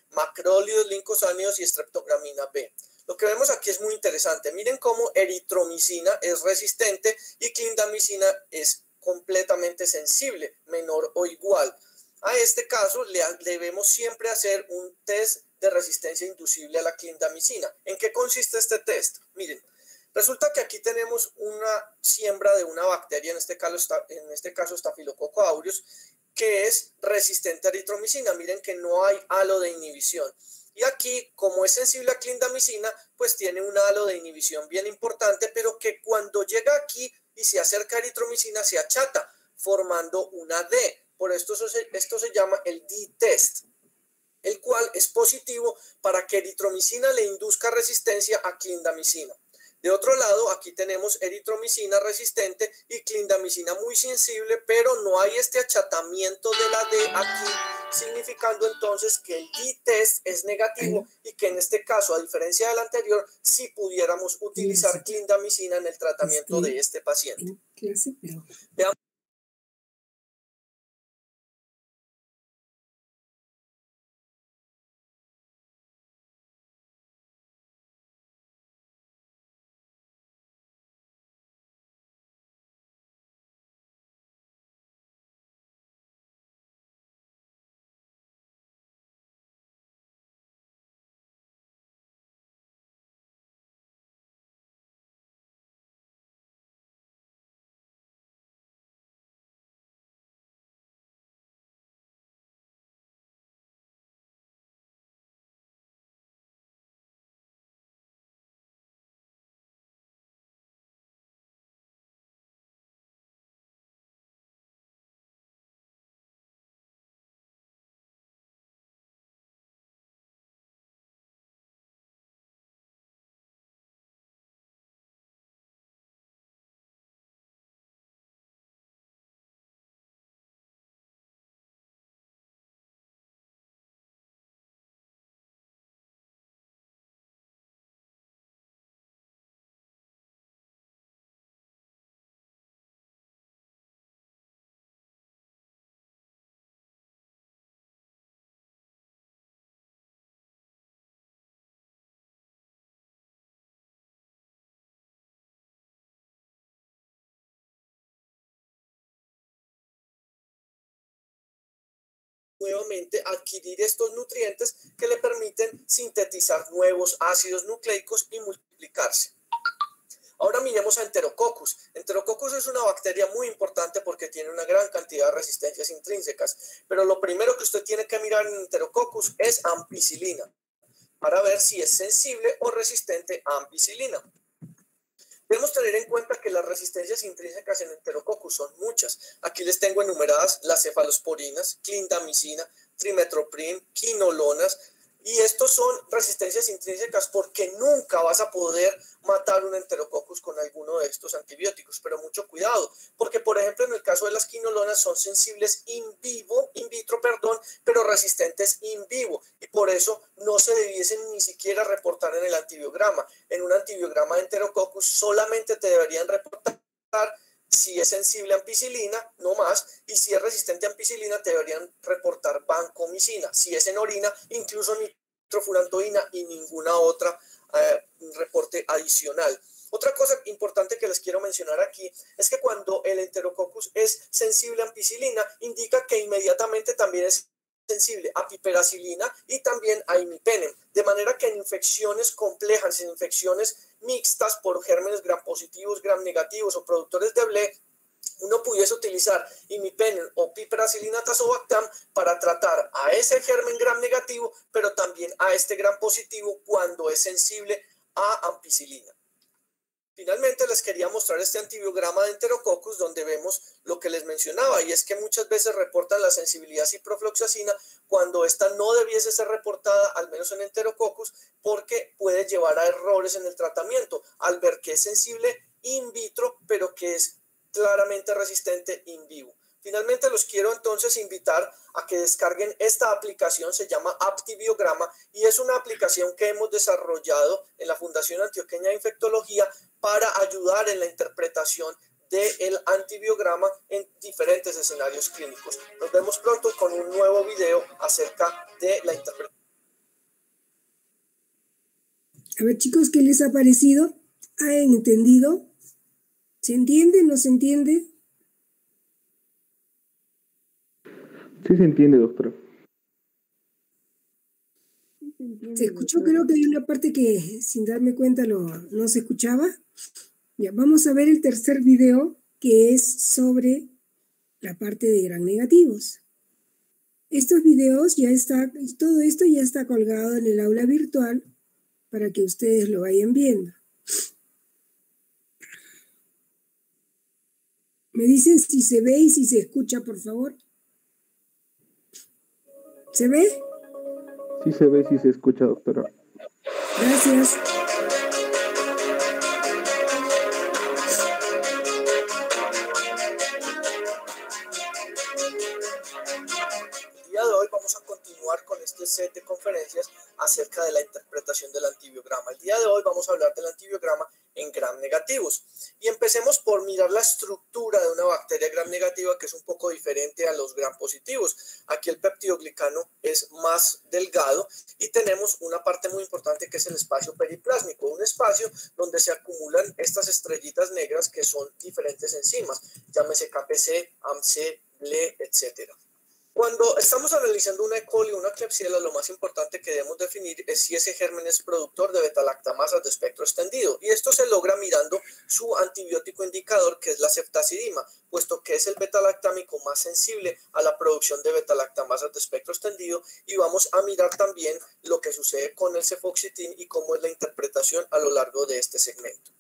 macrólidos, lincosánidos y streptogramina B. Lo que vemos aquí es muy interesante. Miren cómo eritromicina es resistente y clindamicina es completamente sensible, menor o igual. A este caso le debemos siempre hacer un test de resistencia inducible a la clindamicina. ¿En qué consiste este test? Miren, resulta que aquí tenemos una siembra de una bacteria, en este caso Staphylococcus aureus, que es resistente a eritromicina. Miren que no hay halo de inhibición. Y aquí, como es sensible a clindamicina, pues tiene un halo de inhibición bien importante, pero que cuando llega aquí y se acerca a eritromicina se achata, formando una D. Por esto se llama el D-test, el cual es positivo para que eritromicina le induzca resistencia a clindamicina. De otro lado, aquí tenemos eritromicina resistente y clindamicina muy sensible, pero no hay este achatamiento de la D aquí, significando entonces que el D-test es negativo y que en este caso, a diferencia del anterior, sí pudiéramos utilizar clindamicina en el tratamiento de este paciente. Veamos nuevamente adquirir estos nutrientes que le permiten sintetizar nuevos ácidos nucleicos y multiplicarse. Ahora miremos a Enterococcus. Enterococcus es una bacteria muy importante porque tiene una gran cantidad de resistencias intrínsecas, pero lo primero que usted tiene que mirar en Enterococcus es ampicilina, para ver si es sensible o resistente a ampicilina. Debemos tener en cuenta que las resistencias intrínsecas en Enterococcus son muchas. Aquí les tengo enumeradas las cefalosporinas, clindamicina, trimetoprim, quinolonas, y estos son resistencias intrínsecas porque nunca vas a poder matar un Enterococcus con alguno de estos antibióticos, pero mucho cuidado, porque por ejemplo en el caso de las quinolonas son sensibles in vitro, pero resistentes in vivo, y por eso no se debiesen ni siquiera reportar en el antibiograma. En un antibiograma de Enterococcus solamente te deberían reportar si es sensible a ampicilina, no más, y si es resistente a ampicilina te deberían reportar vancomicina. Si es en orina, incluso nitrofurantoína y ninguna otra reporte adicional. Otra cosa importante que les quiero mencionar aquí es que cuando el Enterococcus es sensible a ampicilina, indica que inmediatamente también es sensible a piperacilina y también a imipenem, de manera que en infecciones complejas, en infecciones mixtas por gérmenes gram positivos, gram negativos o productores de BLE, uno pudiese utilizar imipenem o piperacilina tazobactam para tratar a ese germen gram negativo, pero también a este gram positivo cuando es sensible a ampicilina. Finalmente les quería mostrar este antibiograma de Enterococcus donde vemos lo que les mencionaba, y es que muchas veces reportan la sensibilidad a ciprofloxacina cuando esta no debiese ser reportada, al menos en Enterococcus, porque puede llevar a errores en el tratamiento al ver que es sensible in vitro pero que es claramente resistente in vivo. Finalmente los quiero entonces invitar a que descarguen esta aplicación, se llama Aptibiograma, y es una aplicación que hemos desarrollado en la Fundación Antioqueña de Infectología para ayudar en la interpretación del antibiograma en diferentes escenarios clínicos. Nos vemos pronto con un nuevo video acerca de la interpretación. A ver, chicos, ¿qué les ha parecido? ¿Han entendido? ¿Se entiende? ¿No se entiende? Sí se entiende, doctora. Se escuchó, creo que hay una parte que sin darme cuenta no se escuchaba. Ya, vamos a ver el tercer video que es sobre la parte de gram negativos. Estos videos todo esto ya está colgado en el aula virtual para que ustedes lo vayan viendo. Me dicen si se ve y si se escucha, por favor. ¿Se ve? Sí se ve, sí se escucha, doctora. Gracias. El día de hoy vamos a continuar con este set de conferencias acerca de la interpretación del antibiograma. El día de hoy vamos a hablar del antibiograma en gram negativos. Y empecemos por mirar la estructura de una bacteria gram negativa, que es un poco diferente a los gram positivos. Aquí el peptidoglicano es más delgado y tenemos una parte muy importante que es el espacio periplásmico, un espacio donde se acumulan estas estrellitas negras que son diferentes enzimas, llámese KPC, AMC, BLE, etcétera. Cuando estamos analizando una E. coli o una Klebsiella, lo más importante que debemos definir es si ese germen es productor de beta-lactamasas de espectro extendido. Y esto se logra mirando su antibiótico indicador, que es la ceftazidima, puesto que es el beta-lactámico más sensible a la producción de beta-lactamasas de espectro extendido. Y vamos a mirar también lo que sucede con el cefoxitin y cómo es la interpretación a lo largo de este segmento.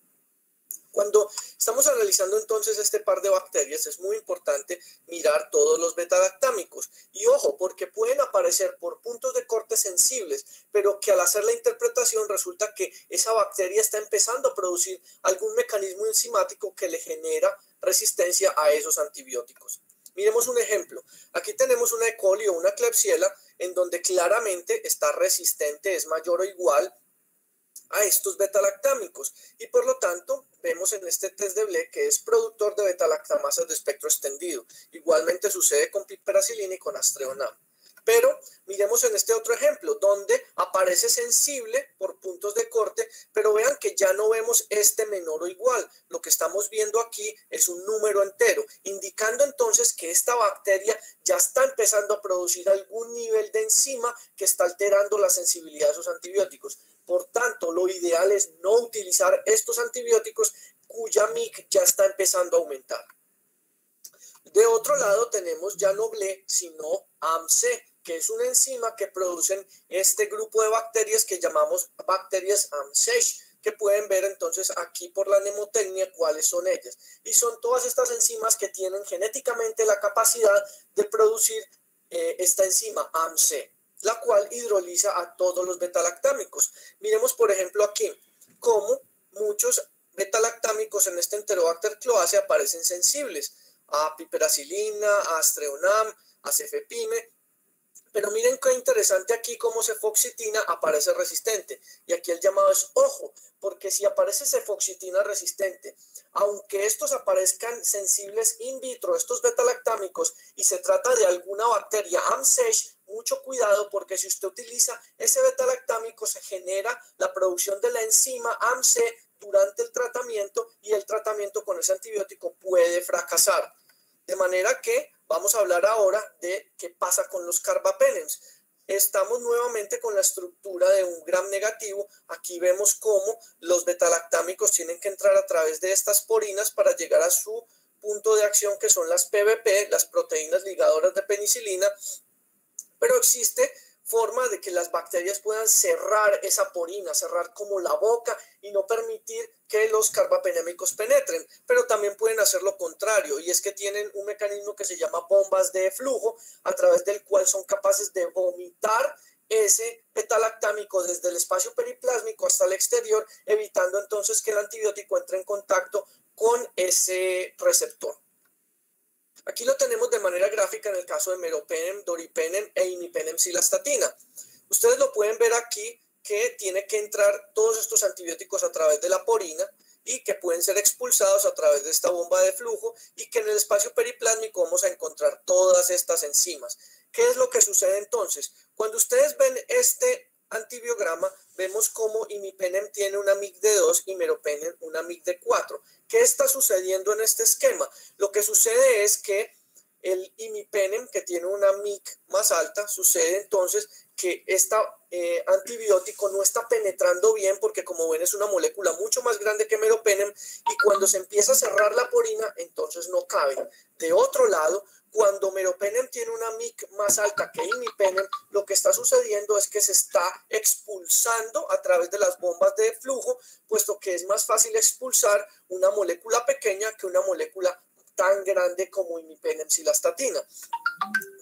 Cuando estamos analizando entonces este par de bacterias, es muy importante mirar todos los beta-lactámicos. Y ojo, porque pueden aparecer por puntos de corte sensibles, pero que al hacer la interpretación resulta que esa bacteria está empezando a producir algún mecanismo enzimático que le genera resistencia a esos antibióticos. Miremos un ejemplo. Aquí tenemos una E. coli o una Klebsiella en donde claramente está resistente, es mayor o igual a estos beta-lactámicos, y por lo tanto vemos en este test de BLE que es productor de beta-lactamasas de espectro extendido. Igualmente sucede con piperacilina y con astreonam. Pero miremos en este otro ejemplo, donde aparece sensible por puntos de corte, pero vean que ya no vemos este menor o igual. Lo que estamos viendo aquí es un número entero, indicando entonces que esta bacteria ya está empezando a producir algún nivel de enzima que está alterando la sensibilidad de esos antibióticos. Por tanto, lo ideal es no utilizar estos antibióticos cuya MIC ya está empezando a aumentar. De otro lado tenemos ya no BLE, sino AMC, que es una enzima que producen este grupo de bacterias que llamamos bacterias AMSEJ, que pueden ver entonces aquí por la mnemotecnia cuáles son ellas. Y son todas estas enzimas que tienen genéticamente la capacidad de producir esta enzima AMC, la cual hidroliza a todos los betalactámicos. Miremos por ejemplo aquí cómo muchos betalactámicos en este Enterobacter cloacea aparecen sensibles a piperacilina, a astreonam, a cefepime. Pero miren qué interesante aquí cómo cefoxitina aparece resistente. Y aquí el llamado es ojo, porque si aparece cefoxitina resistente, aunque estos aparezcan sensibles in vitro, estos betalactámicos, y se trata de alguna bacteria AMSEJ, mucho cuidado porque si usted utiliza ese betalactámico se genera la producción de la enzima AMC durante el tratamiento y el tratamiento con ese antibiótico puede fracasar. De manera que vamos a hablar ahora de qué pasa con los carbapenems. Estamos nuevamente con la estructura de un gram negativo. Aquí vemos cómo los betalactámicos tienen que entrar a través de estas porinas para llegar a su punto de acción, que son las PBP, las proteínas ligadoras de penicilina. Pero existe forma de que las bacterias puedan cerrar esa porina, cerrar como la boca y no permitir que los carbapenémicos penetren, pero también pueden hacer lo contrario, y es que tienen un mecanismo que se llama bombas de flujo, a través del cual son capaces de vomitar ese betalactámico desde el espacio periplásmico hasta el exterior, evitando entonces que el antibiótico entre en contacto con ese receptor. Aquí lo tenemos de manera gráfica en el caso de meropenem, doripenem e imipenem cilastatina. Ustedes lo pueden ver aquí que tiene que entrar todos estos antibióticos a través de la porina y que pueden ser expulsados a través de esta bomba de flujo y que en el espacio periplásmico vamos a encontrar todas estas enzimas. ¿Qué es lo que sucede entonces? Cuando ustedes ven este antibiograma, vemos cómo imipenem tiene una MIC de 2 y meropenem una MIC de 4. ¿Qué está sucediendo en este esquema? Lo que sucede es que el imipenem, que tiene una MIC más alta, sucede entonces que este antibiótico no está penetrando bien porque, como ven, es una molécula mucho más grande que meropenem y cuando se empieza a cerrar la porina, entonces no cabe. De otro lado, cuando meropenem tiene una MIC más alta que imipenem, lo que está sucediendo es que se está expulsando a través de las bombas de flujo, puesto que es más fácil expulsar una molécula pequeña que una molécula tan grande como imipenem cilastatina.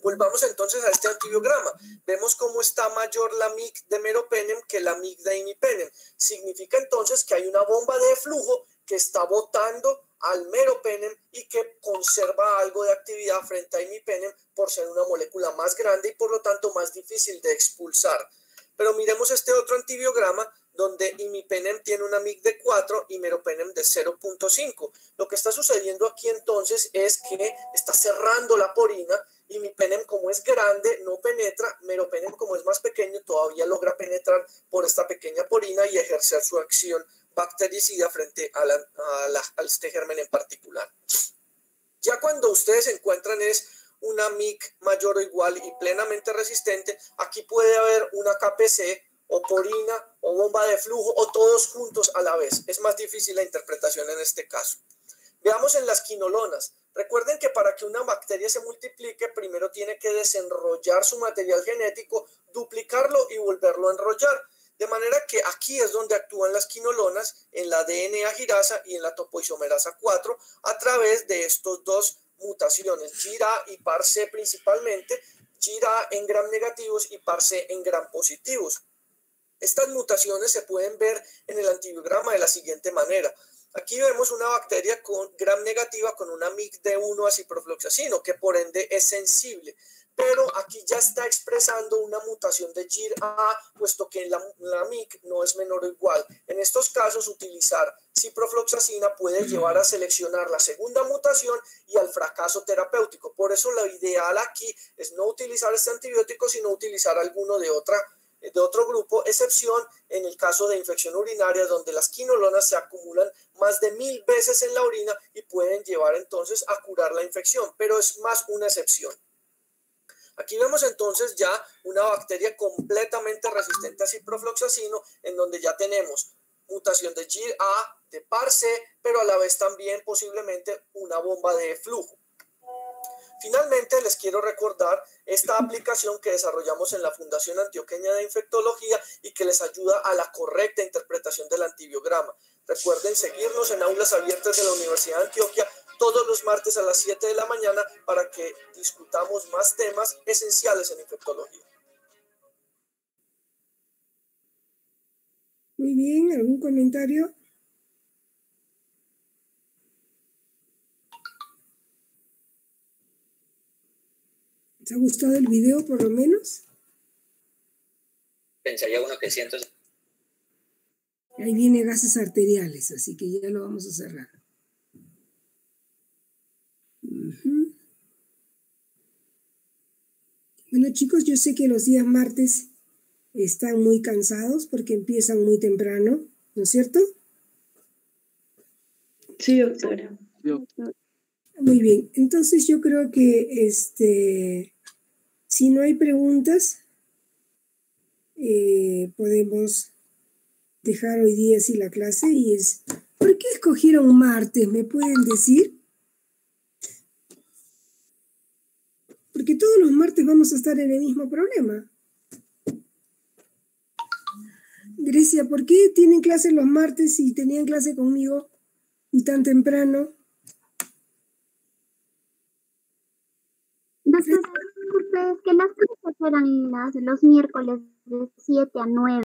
Volvamos entonces a este antibiograma. Vemos cómo está mayor la MIC de meropenem que la MIC de imipenem. Significa entonces que hay una bomba de flujo que está botando al meropenem y que conserva algo de actividad frente a imipenem por ser una molécula más grande y por lo tanto más difícil de expulsar. Pero miremos este otro antibiograma donde imipenem tiene una MIC de 4 y meropenem de 0.5. Lo que está sucediendo aquí entonces es que está cerrando la porina. Imipenem, como es grande, no penetra. Meropenem, como es más pequeño, todavía logra penetrar por esta pequeña porina y ejercer su acción bactericida frente a este germen en particular. Ya cuando ustedes encuentran es una MIC mayor o igual y plenamente resistente, aquí puede haber una KPC o porina o bomba de flujo o todos juntos a la vez. Es más difícil la interpretación en este caso. Veamos en las quinolonas. Recuerden que para que una bacteria se multiplique, primero tiene que desenrollar su material genético, duplicarlo y volverlo a enrollar. De manera que aquí es donde actúan las quinolonas, en la DNA girasa y en la topoisomerasa 4, a través de estos dos mutaciones, GIR-A y PAR-C principalmente, GIR-A en gram negativos y PAR-C en gram positivos. Estas mutaciones se pueden ver en el antibiograma de la siguiente manera. Aquí vemos una bacteria con gram negativa con una MIC de 1 a ciprofloxacino, que por ende es sensible. Pero aquí ya está expresando una mutación de GIR-A, puesto que la MIC no es menor o igual. En estos casos, utilizar ciprofloxacina puede llevar a seleccionar la segunda mutación y al fracaso terapéutico. Por eso lo ideal aquí es no utilizar este antibiótico, sino utilizar alguno de otro grupo, excepción en el caso de infección urinaria, donde las quinolonas se acumulan más de 1000 veces en la orina y pueden llevar entonces a curar la infección, pero es más una excepción. Aquí vemos entonces ya una bacteria completamente resistente a ciprofloxacino, en donde ya tenemos mutación de GIR-A, de PAR-C, pero a la vez también posiblemente una bomba de flujo. Finalmente, les quiero recordar esta aplicación que desarrollamos en la Fundación Antioqueña de Infectología y que les ayuda a la correcta interpretación del antibiograma. Recuerden seguirnos en Aulas Abiertas de la Universidad de Antioquia todos los martes a las 7 de la mañana para que discutamos más temas esenciales en infectología. Muy bien, ¿algún comentario? ¿Te ha gustado el video por lo menos? Pensaría uno que siento. Ahí viene gases arteriales, así que ya lo vamos a cerrar. Bueno, chicos, yo sé que los días martes están muy cansados porque empiezan muy temprano, ¿no es cierto? Sí, doctora. Muy bien, entonces yo creo que si no hay preguntas, podemos dejar hoy día así la clase y es, ¿por qué escogieron martes? ¿Me pueden decir? Porque todos los martes vamos a estar en el mismo problema. Grecia, ¿por qué tienen clase los martes si tenían clase conmigo y tan temprano? Disculpe, es que las clases eran los miércoles de 7 a 9.